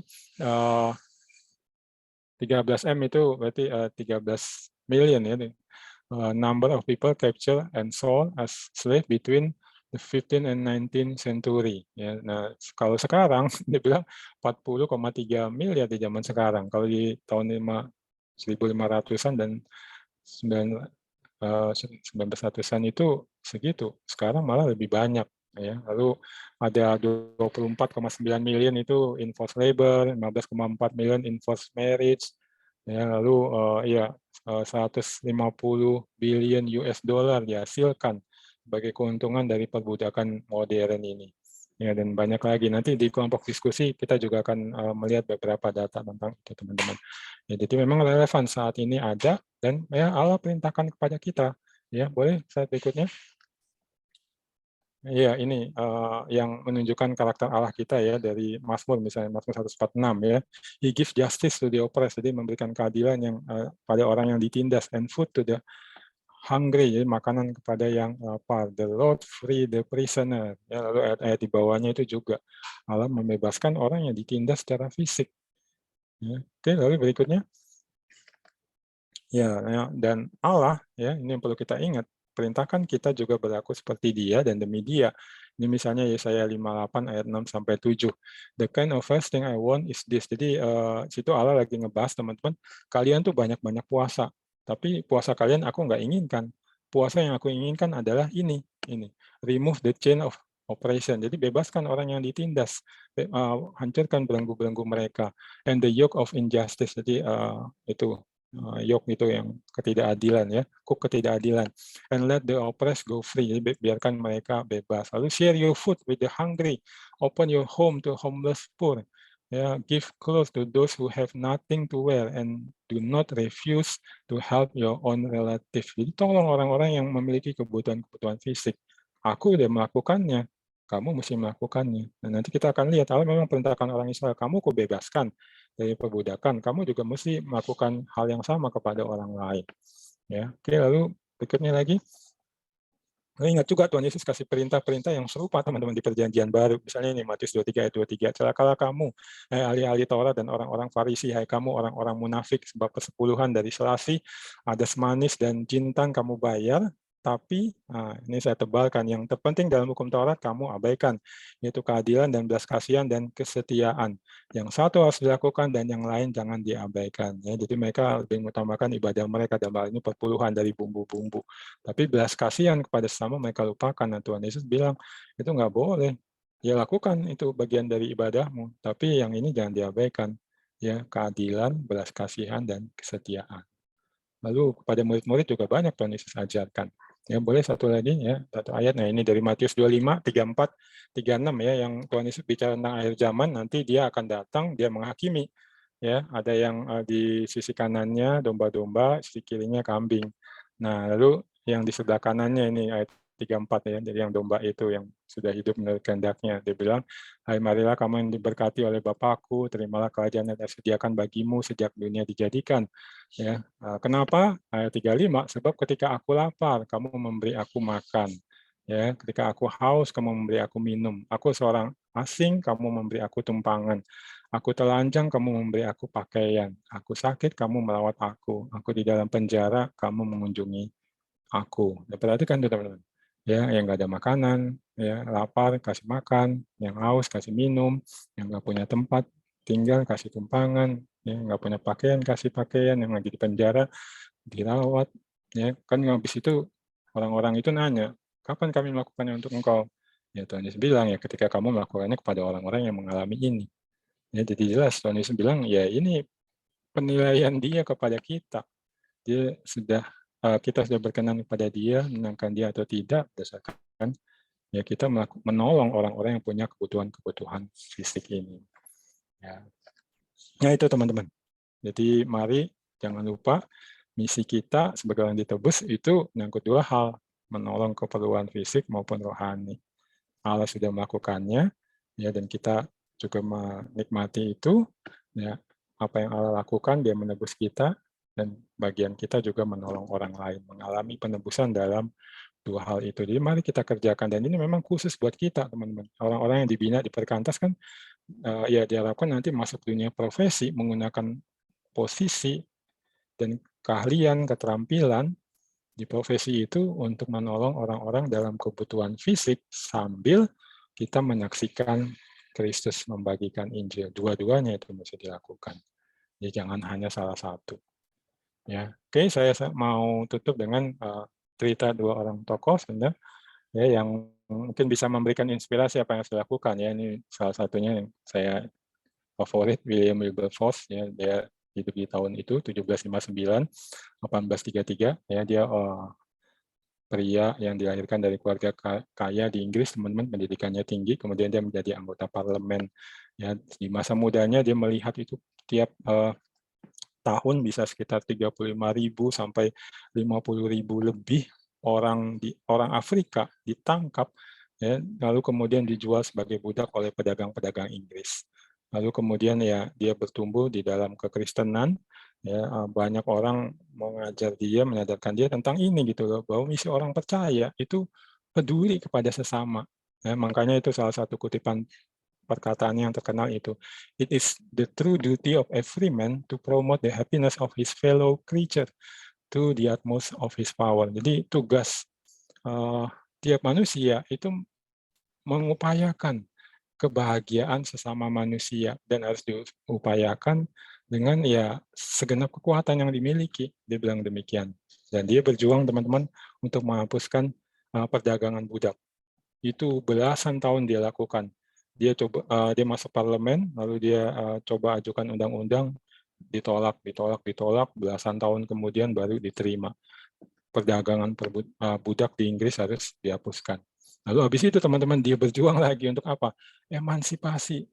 13M itu berarti 13 million ya. Number of people captured and sold as slave between the 15th and 19th century. Ya, nah, kalau sekarang dia bilang 40,3 miliar di zaman sekarang. Kalau di tahun 1500-an dan 1900-an itu segitu. Sekarang malah lebih banyak. Ya. Lalu ada 24,9 miliar itu enforced labor, 15,4 miliar enforced marriage. Ya, lalu ya 150 billion US dollar dihasilkan sebagai keuntungan dari perbudakan modern ini. Ya, dan banyak lagi. Nanti di kelompok diskusi kita juga akan melihat beberapa data tentang itu, teman-teman. Ya, jadi memang relevan saat ini ada dan ya Allah perintahkan kepada kita. Ya, boleh slide berikutnya. Iya, ini yang menunjukkan karakter Allah kita ya dari Mazmur misalnya Mazmur 146 ya. He gives justice to the oppressed, jadi memberikan keadilan yang pada orang yang ditindas and food to the hungry, jadi makanan kepada yang lapar. The Lord free the prisoner. Ya, lalu ayat-ayat di bawahnya itu juga Allah membebaskan orang yang ditindas secara fisik. Ya. Oke, lalu berikutnya. Ya, dan Allah ya ini yang perlu kita ingat. Perintahkan kita juga berlaku seperti Dia dan demi Dia. Ini misalnya Yesaya 58 ayat 6 sampai 7. The kind of fasting I want is this. Jadi situ Allah lagi ngebahas teman-teman, kalian tuh banyak-banyak puasa, tapi puasa kalian aku nggak inginkan. Puasa yang aku inginkan adalah ini. Remove the chain of oppression. Jadi bebaskan orang yang ditindas, hancurkan belenggu-belenggu mereka. And the yoke of injustice. Jadi itu yoke itu yang ketidakadilan ya, kuk ketidakadilan. And let the oppressed go free. Jadi biarkan mereka bebas. Lalu share your food with the hungry. Open your home to homeless poor. Ya, give clothes to those who have nothing to wear and do not refuse to help your own relative. Jadi tolong orang-orang yang memiliki kebutuhan-kebutuhan fisik. Aku udah melakukannya, kamu mesti melakukannya. Dan nanti kita akan lihat, Allah memang perintahkan orang Israel, kamu kok bebaskan dari perbudakan, kamu juga mesti melakukan hal yang sama kepada orang lain. Ya, oke, lalu berikutnya lagi. Ingat juga Tuhan Yesus kasih perintah-perintah yang serupa teman-teman di perjanjian baru. Misalnya ini Matius 23 ayat 23. Celakalah kamu, hai ahli-ahli Taurat dan orang-orang Farisi, hai kamu orang-orang munafik, sebab persepuluhan dari Selasi, adas manis dan jintan kamu bayar, tapi ini saya tebalkan, yang terpenting dalam hukum Taurat kamu abaikan, yaitu keadilan dan belas kasihan dan kesetiaan. Yang satu harus dilakukan dan yang lain jangan diabaikan. Ya, jadi mereka lebih mengutamakan ibadah mereka, dalam hal ini perpuluhan dari bumbu-bumbu. Tapi belas kasihan kepada sesama mereka lupakan. Nah, Tuhan Yesus bilang, itu nggak boleh. Ya lakukan, itu bagian dari ibadahmu. Tapi yang ini jangan diabaikan. Ya, keadilan, belas kasihan, dan kesetiaan. Lalu kepada murid-murid juga banyak Tuhan Yesus ajarkan. Ya, boleh satu lagi ya, satu ayat. Nah, ini dari Matius 25, 34, 36 ya, yang Tuhan Yesus bicara tentang akhir zaman, nanti dia akan datang, dia menghakimi. Ya, ada yang di sisi kanannya domba-domba, sisi kirinya kambing. Nah, lalu yang di sebelah kanannya ini ayat 34 ya, jadi yang domba itu yang sudah hidup menurut kehendaknya. Dia bilang, hai marilah kamu yang diberkati oleh Bapakku, terimalah kerajaan yang disediakan bagimu sejak dunia dijadikan. Ya, kenapa? Ayat 35, sebab ketika aku lapar, kamu memberi aku makan. Ya, ketika aku haus, kamu memberi aku minum. Aku seorang asing, kamu memberi aku tumpangan. Aku telanjang, kamu memberi aku pakaian. Aku sakit, kamu merawat aku. Aku di dalam penjara, kamu mengunjungi aku. Ya, perhatikan tuh teman-teman. Ya, yang nggak ada makanan, ya lapar kasih makan, yang haus kasih minum, yang nggak punya tempat tinggal kasih tumpangan, ya nggak punya pakaian kasih pakaian, yang lagi di penjara dirawat. Ya kan habis itu orang-orang itu nanya, kapan kami melakukannya untuk engkau? Ya Tuhan Yesus bilang ya ketika kamu melakukannya kepada orang-orang yang mengalami ini. Ya, jadi jelas Tuhan Yesus bilang ya ini penilaian dia kepada kita. Dia sudah kita sudah berkenan kepada dia, menyenangkan dia atau tidak berdasarkan ya kita menolong orang-orang yang punya kebutuhan-kebutuhan fisik ini. Ya. Ya itu teman-teman. Jadi mari jangan lupa misi kita sebagai orang ditebus itu menyangkut dua hal, menolong keperluan fisik maupun rohani. Allah sudah melakukannya, ya, dan kita juga menikmati itu, ya, apa yang Allah lakukan, dia menebus kita, dan bagian kita juga menolong orang lain, mengalami penebusan dalam dua hal itu. Jadi mari kita kerjakan, dan ini memang khusus buat kita, teman-teman. Orang-orang yang dibina di Perkantas kan, ya diharapkan nanti masuk dunia profesi, menggunakan posisi dan keahlian, keterampilan di profesi itu untuk menolong orang-orang dalam kebutuhan fisik sambil kita menyaksikan Kristus membagikan Injil. Dua-duanya itu mesti dilakukan. Jadi jangan hanya salah satu. Ya, oke, saya mau tutup dengan cerita dua orang tokoh sebenarnya ya yang mungkin bisa memberikan inspirasi apa yang saya lakukan ya. Ini salah satunya yang saya favorit, William Wilberforce ya, dia hidup di tahun itu 1759 1833 ya, dia pria yang dilahirkan dari keluarga kaya di Inggris, teman-teman, pendidikannya tinggi, kemudian dia menjadi anggota parlemen. Ya, di masa mudanya dia melihat itu tiap tahun bisa sekitar 35.000 sampai 50.000 lebih orang Afrika ditangkap, ya, lalu kemudian dijual sebagai budak oleh pedagang-pedagang Inggris. Lalu kemudian ya dia bertumbuh di dalam kekristenan, ya, banyak orang mengajar dia, menyadarkan dia tentang ini gitu loh, bahwa misi orang percaya itu peduli kepada sesama. Ya, makanya itu salah satu kutipan perkataannya yang terkenal itu, it is the true duty of every man to promote the happiness of his fellow creature to the utmost of his power. Jadi tugas tiap manusia itu mengupayakan kebahagiaan sesama manusia dan harus diupayakan dengan ya segenap kekuatan yang dimiliki, dia bilang demikian. Dan dia berjuang teman-teman untuk menghapuskan perdagangan budak. Itu belasan tahun dia lakukan. Dia masuk parlemen, lalu dia coba ajukan undang-undang, ditolak, belasan tahun kemudian baru diterima. Perdagangan budak di Inggris harus dihapuskan. Lalu habis itu teman-teman dia berjuang lagi untuk apa? Emansipasi.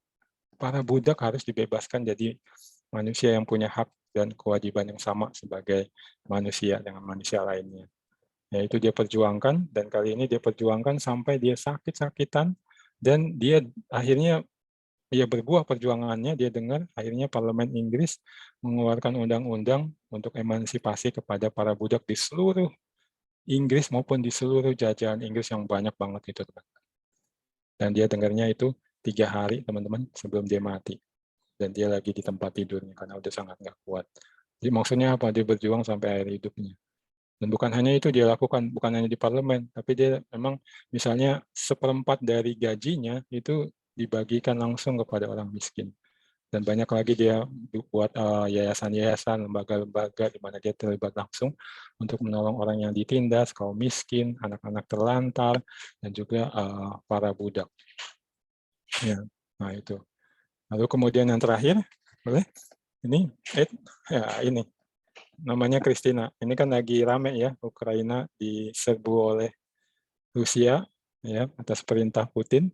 Para budak harus dibebaskan jadi manusia yang punya hak dan kewajiban yang sama sebagai manusia dengan manusia lainnya. Ya, itu dia perjuangkan, dan kali ini dia perjuangkan sampai dia sakit-sakitan, dan dia akhirnya ya berbuah perjuangannya, dia dengar akhirnya parlemen Inggris mengeluarkan undang-undang untuk emansipasi kepada para budak di seluruh Inggris maupun di seluruh jajahan Inggris yang banyak banget itu, teman-teman. Dan dia dengarnya itu 3 hari, teman-teman, sebelum dia mati. Dan dia lagi di tempat tidurnya karena udah sangat nggak kuat. Jadi maksudnya apa? Dia berjuang sampai akhir hidupnya. Dan bukan hanya itu dia lakukan, bukan hanya di parlemen, tapi dia memang misalnya 1/4 dari gajinya itu dibagikan langsung kepada orang miskin. Dan banyak lagi dia buat yayasan-yayasan, lembaga-lembaga di mana dia terlibat langsung untuk menolong orang yang ditindas, kaum miskin, anak-anak terlantar, dan juga para budak. Ya, nah itu. Lalu kemudian yang terakhir, boleh? Ini, ini namanya Kristina. Ini kan lagi rame ya, Ukraina diserbu oleh Rusia ya atas perintah Putin.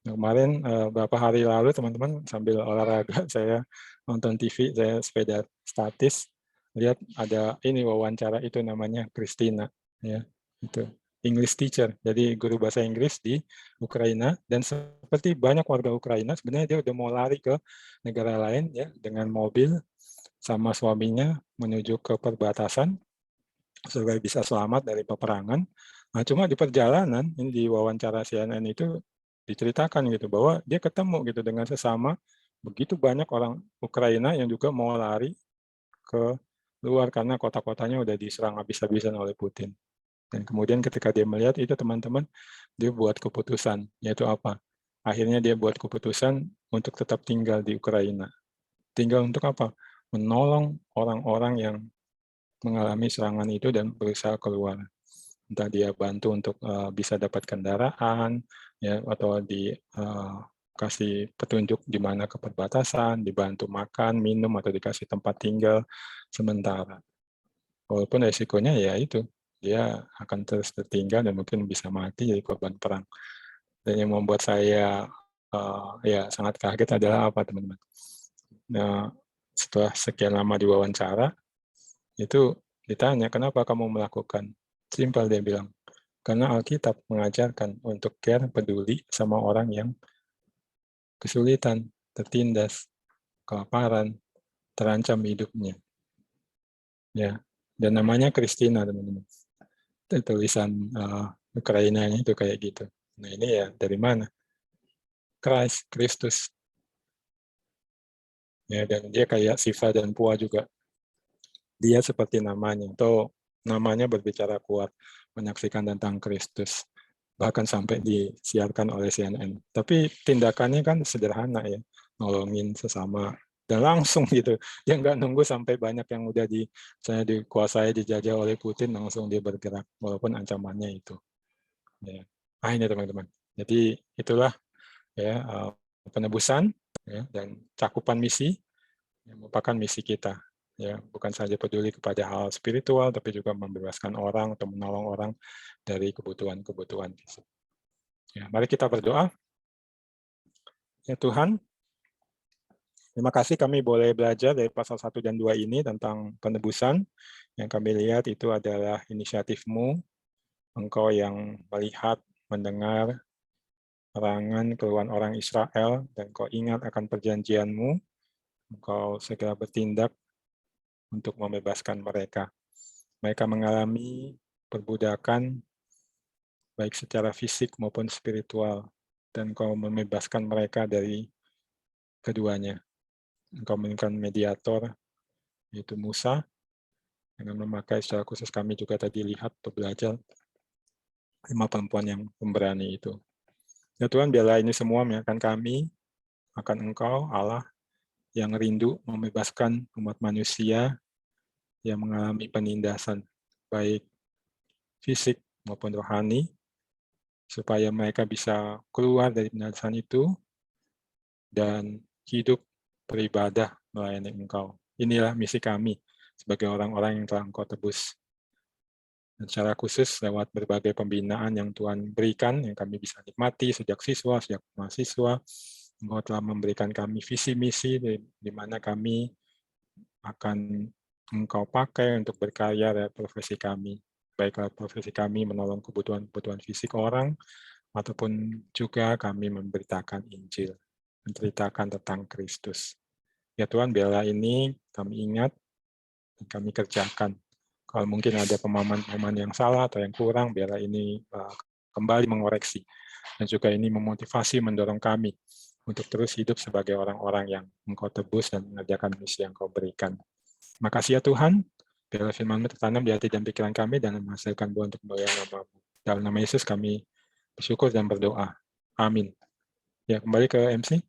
Kemarin beberapa hari lalu teman-teman sambil olahraga saya nonton TV, saya sepeda statis, lihat ada ini wawancara itu namanya Kristina ya, itu English teacher, jadi guru bahasa Inggris di Ukraina, dan seperti banyak warga Ukraina sebenarnya dia udah mau lari ke negara lain ya dengan mobil sama suaminya menuju ke perbatasan supaya bisa selamat dari peperangan. Nah, cuma di perjalanan ini di wawancara CNN itu diceritakan gitu bahwa dia ketemu gitu dengan sesama begitu banyak orang Ukraina yang juga mau lari ke luar karena kota-kotanya udah diserang habis-habisan oleh Putin. Dan kemudian ketika dia melihat itu teman-teman, dia buat keputusan, yaitu apa? Akhirnya dia buat keputusan untuk tetap tinggal di Ukraina. Tinggal untuk apa? Menolong orang-orang yang mengalami serangan itu dan berusaha keluar. entah dia bantu untuk bisa dapat kendaraan, ya, atau kasih petunjuk di mana ke perbatasan, dibantu makan, minum, atau dikasih tempat tinggal sementara. Walaupun resikonya ya itu, dia akan terus tertinggal dan mungkin bisa mati jadi korban perang. Dan yang membuat saya ya sangat kaget adalah apa, teman-teman? Nah, setelah sekian lama diwawancara, itu ditanya, kenapa kamu melakukan? Simpel, dia bilang, karena Alkitab mengajarkan untuk care, peduli sama orang yang kesulitan, tertindas, kelaparan, terancam hidupnya. Ya, dan namanya Kristina, teman-teman. Tulisan Ukrainanya itu kayak gitu. Nah, ini ya dari mana? Kristus. Ya, dan dia kayak Siva dan Pua juga. Dia seperti namanya, atau namanya berbicara kuat, menyaksikan tentang Kristus. Bahkan sampai disiarkan oleh CNN. Tapi tindakannya kan sederhana ya, nolongin sesama. Dan langsung gitu, dia nggak nunggu sampai banyak yang udah saya dikuasai, dijajah oleh Putin, langsung dia bergerak, walaupun ancamannya itu. Ya. Nah ini teman-teman. Jadi itulah ya penebusan ya, dan cakupan misi yang merupakan misi kita. Ya, bukan saja peduli kepada hal spiritual, tapi juga membebaskan orang atau menolong orang dari kebutuhan-kebutuhan fisik. Ya, mari kita berdoa. Ya Tuhan, terima kasih kami boleh belajar dari pasal 1 dan 2 ini tentang penebusan. Yang kami lihat itu adalah inisiatif-Mu, Engkau yang melihat, mendengar larangan keluhan orang Israel, dan Kau ingat akan perjanjian-Mu, Engkau segera bertindak untuk membebaskan mereka. Mereka mengalami perbudakan, baik secara fisik maupun spiritual, dan Kau membebaskan mereka dari keduanya. Engkau memberikan mediator, yaitu Musa, dengan memakai secara khusus kami juga tadi lihat atau belajar 5 perempuan yang pemberani itu. Ya Tuhan, biarlah ini semua mengingatkan kami akan Engkau, Allah, yang rindu membebaskan umat manusia yang mengalami penindasan, baik fisik maupun rohani, supaya mereka bisa keluar dari penindasan itu dan hidup beribadah melayani Engkau. Inilah misi kami sebagai orang-orang yang telah Engkau tebus. Dan secara khusus lewat berbagai pembinaan yang Tuhan berikan, yang kami bisa nikmati sejak siswa, sejak mahasiswa, Engkau telah memberikan kami visi misi di mana kami akan Engkau pakai untuk berkarya dari profesi kami. Baiklah profesi kami menolong kebutuhan-kebutuhan fisik orang, ataupun juga kami memberitakan Injil, menceritakan tentang Kristus. Ya Tuhan, biarlah ini kami ingat dan kami kerjakan. Kalau mungkin ada pemahaman-pemahaman yang salah atau yang kurang, biarlah ini kembali mengoreksi. Dan juga ini memotivasi, mendorong kami untuk terus hidup sebagai orang-orang yang Engkau tebus dan mengerjakan misi yang Kau berikan. Terima kasih ya Tuhan, biarlah firman-Mu tertanam di hati dan pikiran kami dan menghasilkan buah untuk kemuliaan nama-Mu. Dalam nama Yesus kami bersyukur dan berdoa. Amin. Ya, kembali ke MC.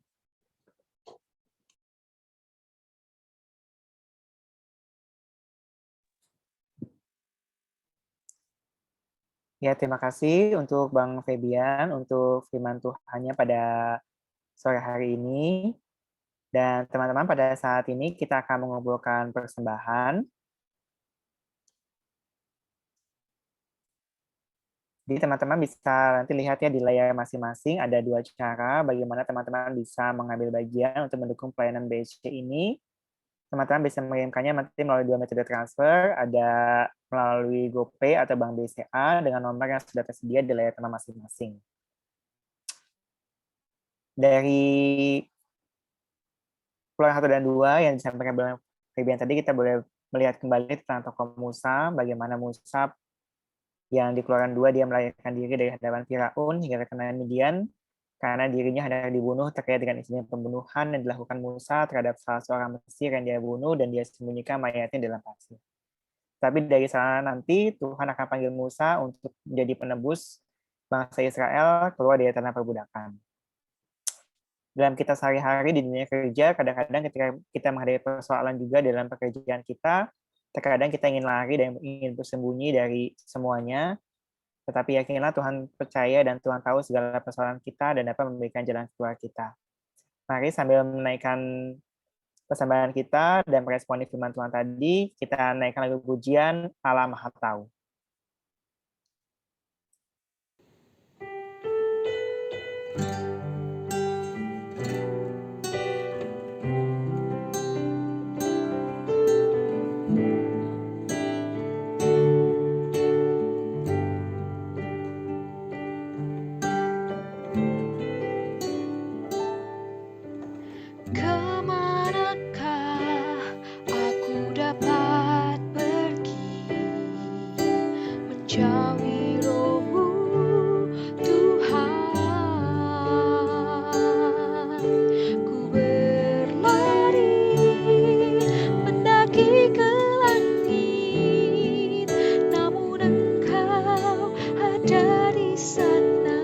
Ya, terima kasih untuk Bang Febian, untuk firman Tuhannya pada sore hari ini. Dan teman-teman, pada saat ini kita akan mengumpulkan persembahan. Jadi teman-teman bisa nanti lihat ya di layar masing-masing ada 2 cara bagaimana teman-teman bisa mengambil bagian untuk mendukung pelayanan BSC ini. Teman-teman bisa mengirimkannya nanti melalui 2 metode transfer, ada melalui GoPay atau Bank BCA dengan nomor yang sudah tersedia di layar teman masing-masing. Dari keluaran 1 dan 2 yang disampaikan Bang Febian tadi, kita boleh melihat kembali tentang tokoh Musa, bagaimana Musa yang di keluaran 2 dia melarikan diri dari hadapan Firaun hingga terkena Midian karena dirinya hendak dibunuh terkait dengan insiden pembunuhan yang dilakukan Musa terhadap salah seorang Mesir yang dia bunuh dan dia sembunyikan mayatnya dalam pasir. Tapi dari sana nanti Tuhan akan panggil Musa untuk menjadi penebus bangsa Israel keluar dari tanah perbudakan. Dalam kita sehari-hari di dunia kerja, kadang-kadang ketika kita menghadapi persoalan juga dalam pekerjaan kita, terkadang kita ingin lari dan ingin bersembunyi dari semuanya, Tetapi yakinlah Tuhan percaya dan Tuhan tahu segala persoalan kita dan dapat memberikan jalan keluar kita. Mari sambil menaikkan persembahan kita dan meresponi firman Tuhan tadi, kita naikkan lagu pujian Allah Maha Tahu. Kemanakah aku dapat pergi menjauhi roh-Mu, Tuhan? Ku berlari mendaki ke langit, namun Engkau ada di sana.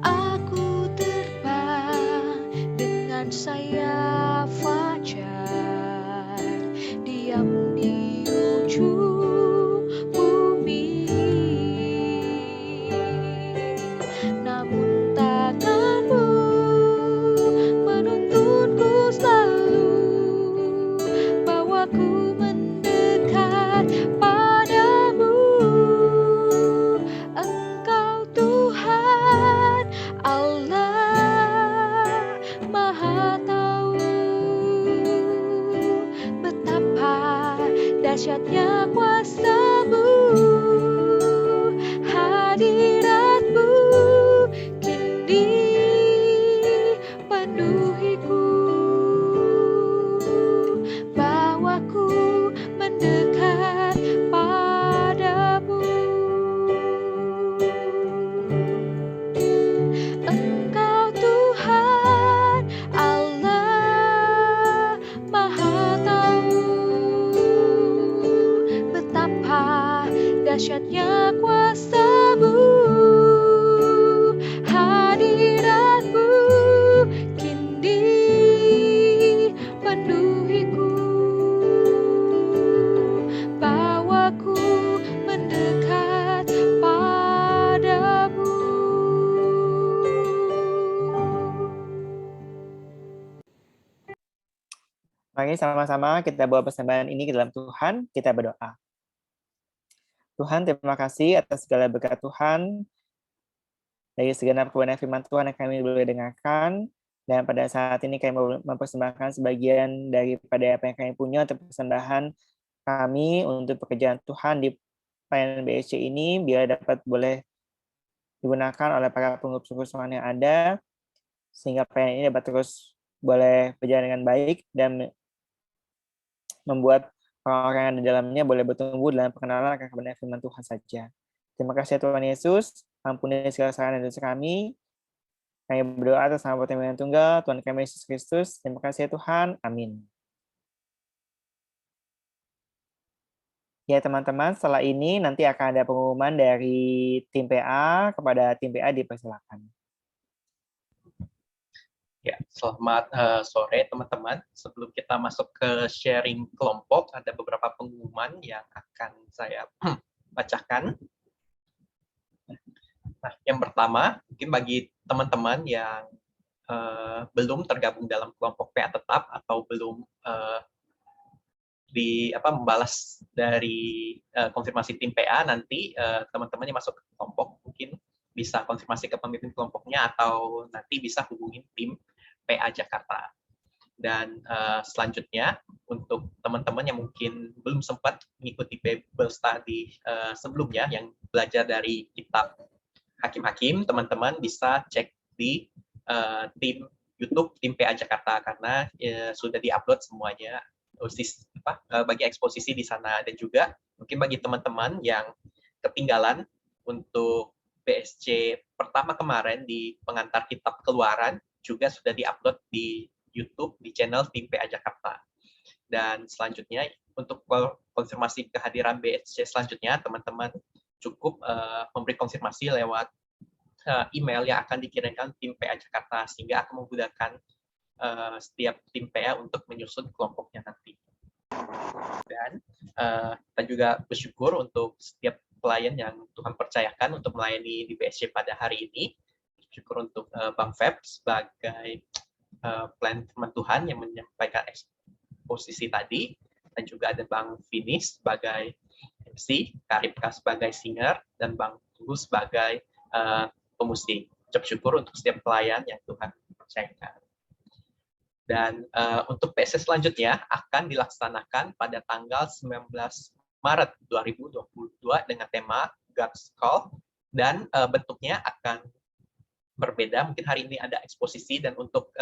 Aku terbang dengan sayap fajar, diam di ujung bumi. Namun tangan-Mu menuntunku selalu, bawaku mendekat padamu. Engkau Tuhan Allah Maha Tahu, betapa dahsyatnya kuasa-Mu, hadirat-Mu kini penuhiku, bawaku mendekat padamu. Engkau Tuhan Allah Maha Tahu, betapa dahsyatnya kuasa-Mu, hadirat-Mu kini penuhiku, bawaku mendekat padamu. Mari sama-sama kita bawa persembahan ini ke dalam Tuhan, kita berdoa. Tuhan, terima kasih atas segala berkat Tuhan, dari segenap kebenaran firman Tuhan yang kami boleh dengarkan, dan pada saat ini kami mau mempersembahkan sebagian daripada apa yang kami punya untuk persembahan kami untuk pekerjaan Tuhan di pelayanan BSC ini, biar dapat boleh digunakan oleh para pengurus Tuhan yang ada, sehingga pelayanan ini dapat terus boleh berjalan dengan baik dan membuat orang-orang yang di dalamnya boleh bertumbuh dalam pengenalan akan kebenaran firman Tuhan saja. Terima kasih Tuhan Yesus, ampuni segala kesalahan dan dosa kami. Kami berdoa atas nama Putra yang tunggal, Tuhan kami Yesus Kristus. Terima kasih Tuhan. Amin. Ya teman-teman, setelah ini nanti akan ada pengumuman dari tim PA kepada tim PA, dipersilakan. Ya, selamat sore teman-teman. Sebelum kita masuk ke sharing kelompok, ada beberapa pengumuman yang akan saya bacakan. Nah, yang pertama, mungkin bagi teman-teman yang belum tergabung dalam kelompok PA tetap atau belum membalas dari konfirmasi tim PA, nanti teman-teman yang masuk ke kelompok mungkin bisa konfirmasi ke pemimpin kelompoknya atau nanti bisa hubungin tim PA Jakarta. Dan selanjutnya untuk teman-teman yang mungkin belum sempat mengikuti Bible Study sebelumnya yang belajar dari kitab Hakim-Hakim, teman-teman bisa cek di tim YouTube tim PA Jakarta karena sudah diupload semuanya bagi eksposisi di sana. Dan juga mungkin bagi teman-teman yang ketinggalan untuk BSC pertama kemarin di pengantar kitab Keluaran juga sudah diupload di YouTube di channel tim PA Jakarta. Dan selanjutnya untuk konfirmasi kehadiran BSC selanjutnya, teman-teman cukup memberi konfirmasi lewat email yang akan dikirimkan tim PA Jakarta, sehingga akan memudahkan setiap tim PA untuk menyusun kelompoknya nanti. Dan Tuhan juga bersyukur untuk setiap pelayan yang Tuhan percayakan untuk melayani di BSC pada hari ini. Syukur untuk Bang Feb sebagai pelayan firman Tuhan yang menyampaikan eksposisi tadi, dan juga ada Bang Finis sebagai MC, Kak Ripka sebagai singer, dan Bang Tunggu sebagai pemusik. Ucap syukur untuk setiap pelayan yang Tuhan percayakan. Dan untuk PSS selanjutnya akan dilaksanakan pada tanggal 19 Maret 2022 dengan tema God's Call, dan bentuknya akan berbeda. Mungkin hari ini ada eksposisi, dan untuk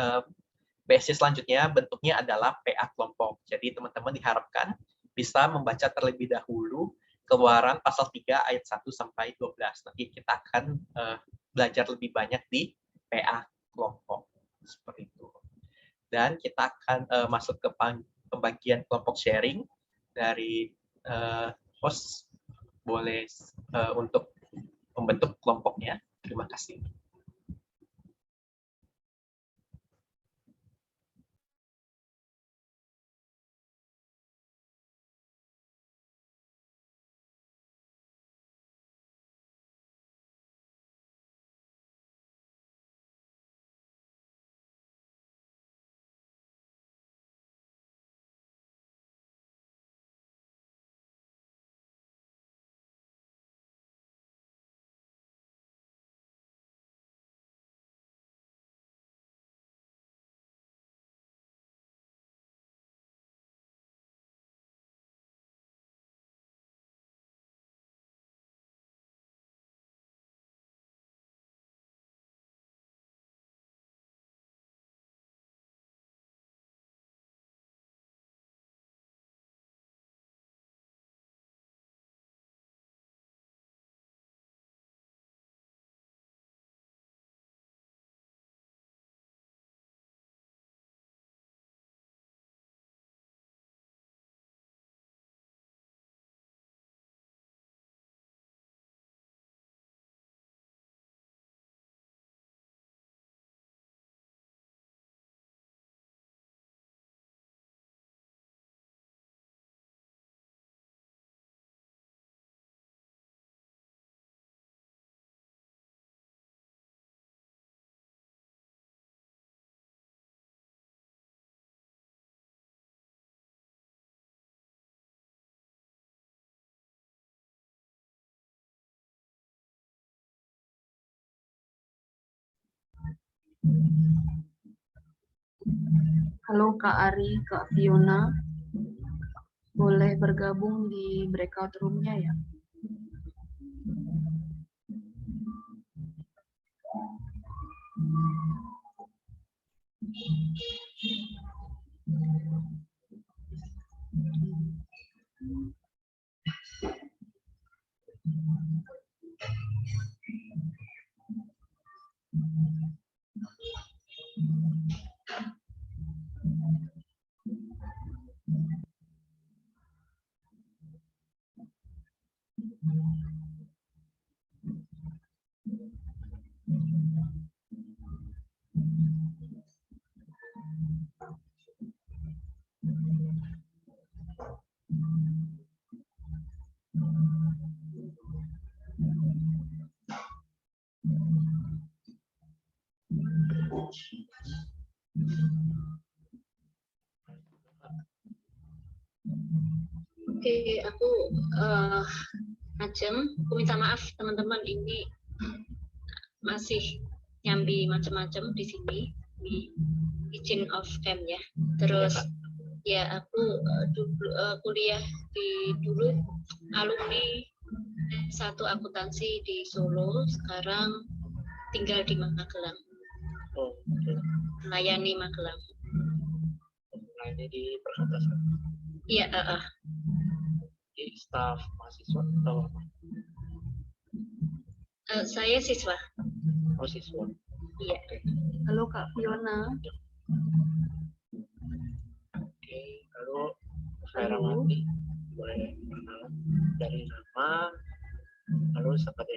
PSC selanjutnya bentuknya adalah PA kelompok. Jadi teman-teman diharapkan bisa membaca terlebih dahulu Keluaran pasal 3 ayat 1 sampai 12. Nanti kita akan belajar lebih banyak di PA kelompok. Seperti itu. Dan kita akan masuk ke pembagian kelompok sharing dari host. Boleh untuk membentuk kelompoknya. Terima kasih. Halo Kak Ari, Kak Fiona, boleh bergabung di breakout room-nya ya? Oke, aku Ajeng. Aku minta maaf teman-teman, ini masih nyambi macam-macam di sini di izin off cam ya. Terus ya aku kuliah dulu alumni satu akuntansi di Solo, sekarang tinggal di Magelang. Melayani Magelang. Melayani di perkantoran. Iya, Di staf mahasiswa atau apa? Saya siswa. Oh, siswa. Iya. Halo Kak Fiona. Oke, lalu saya Ramati boleh perkenalan dari nama, lalu seperti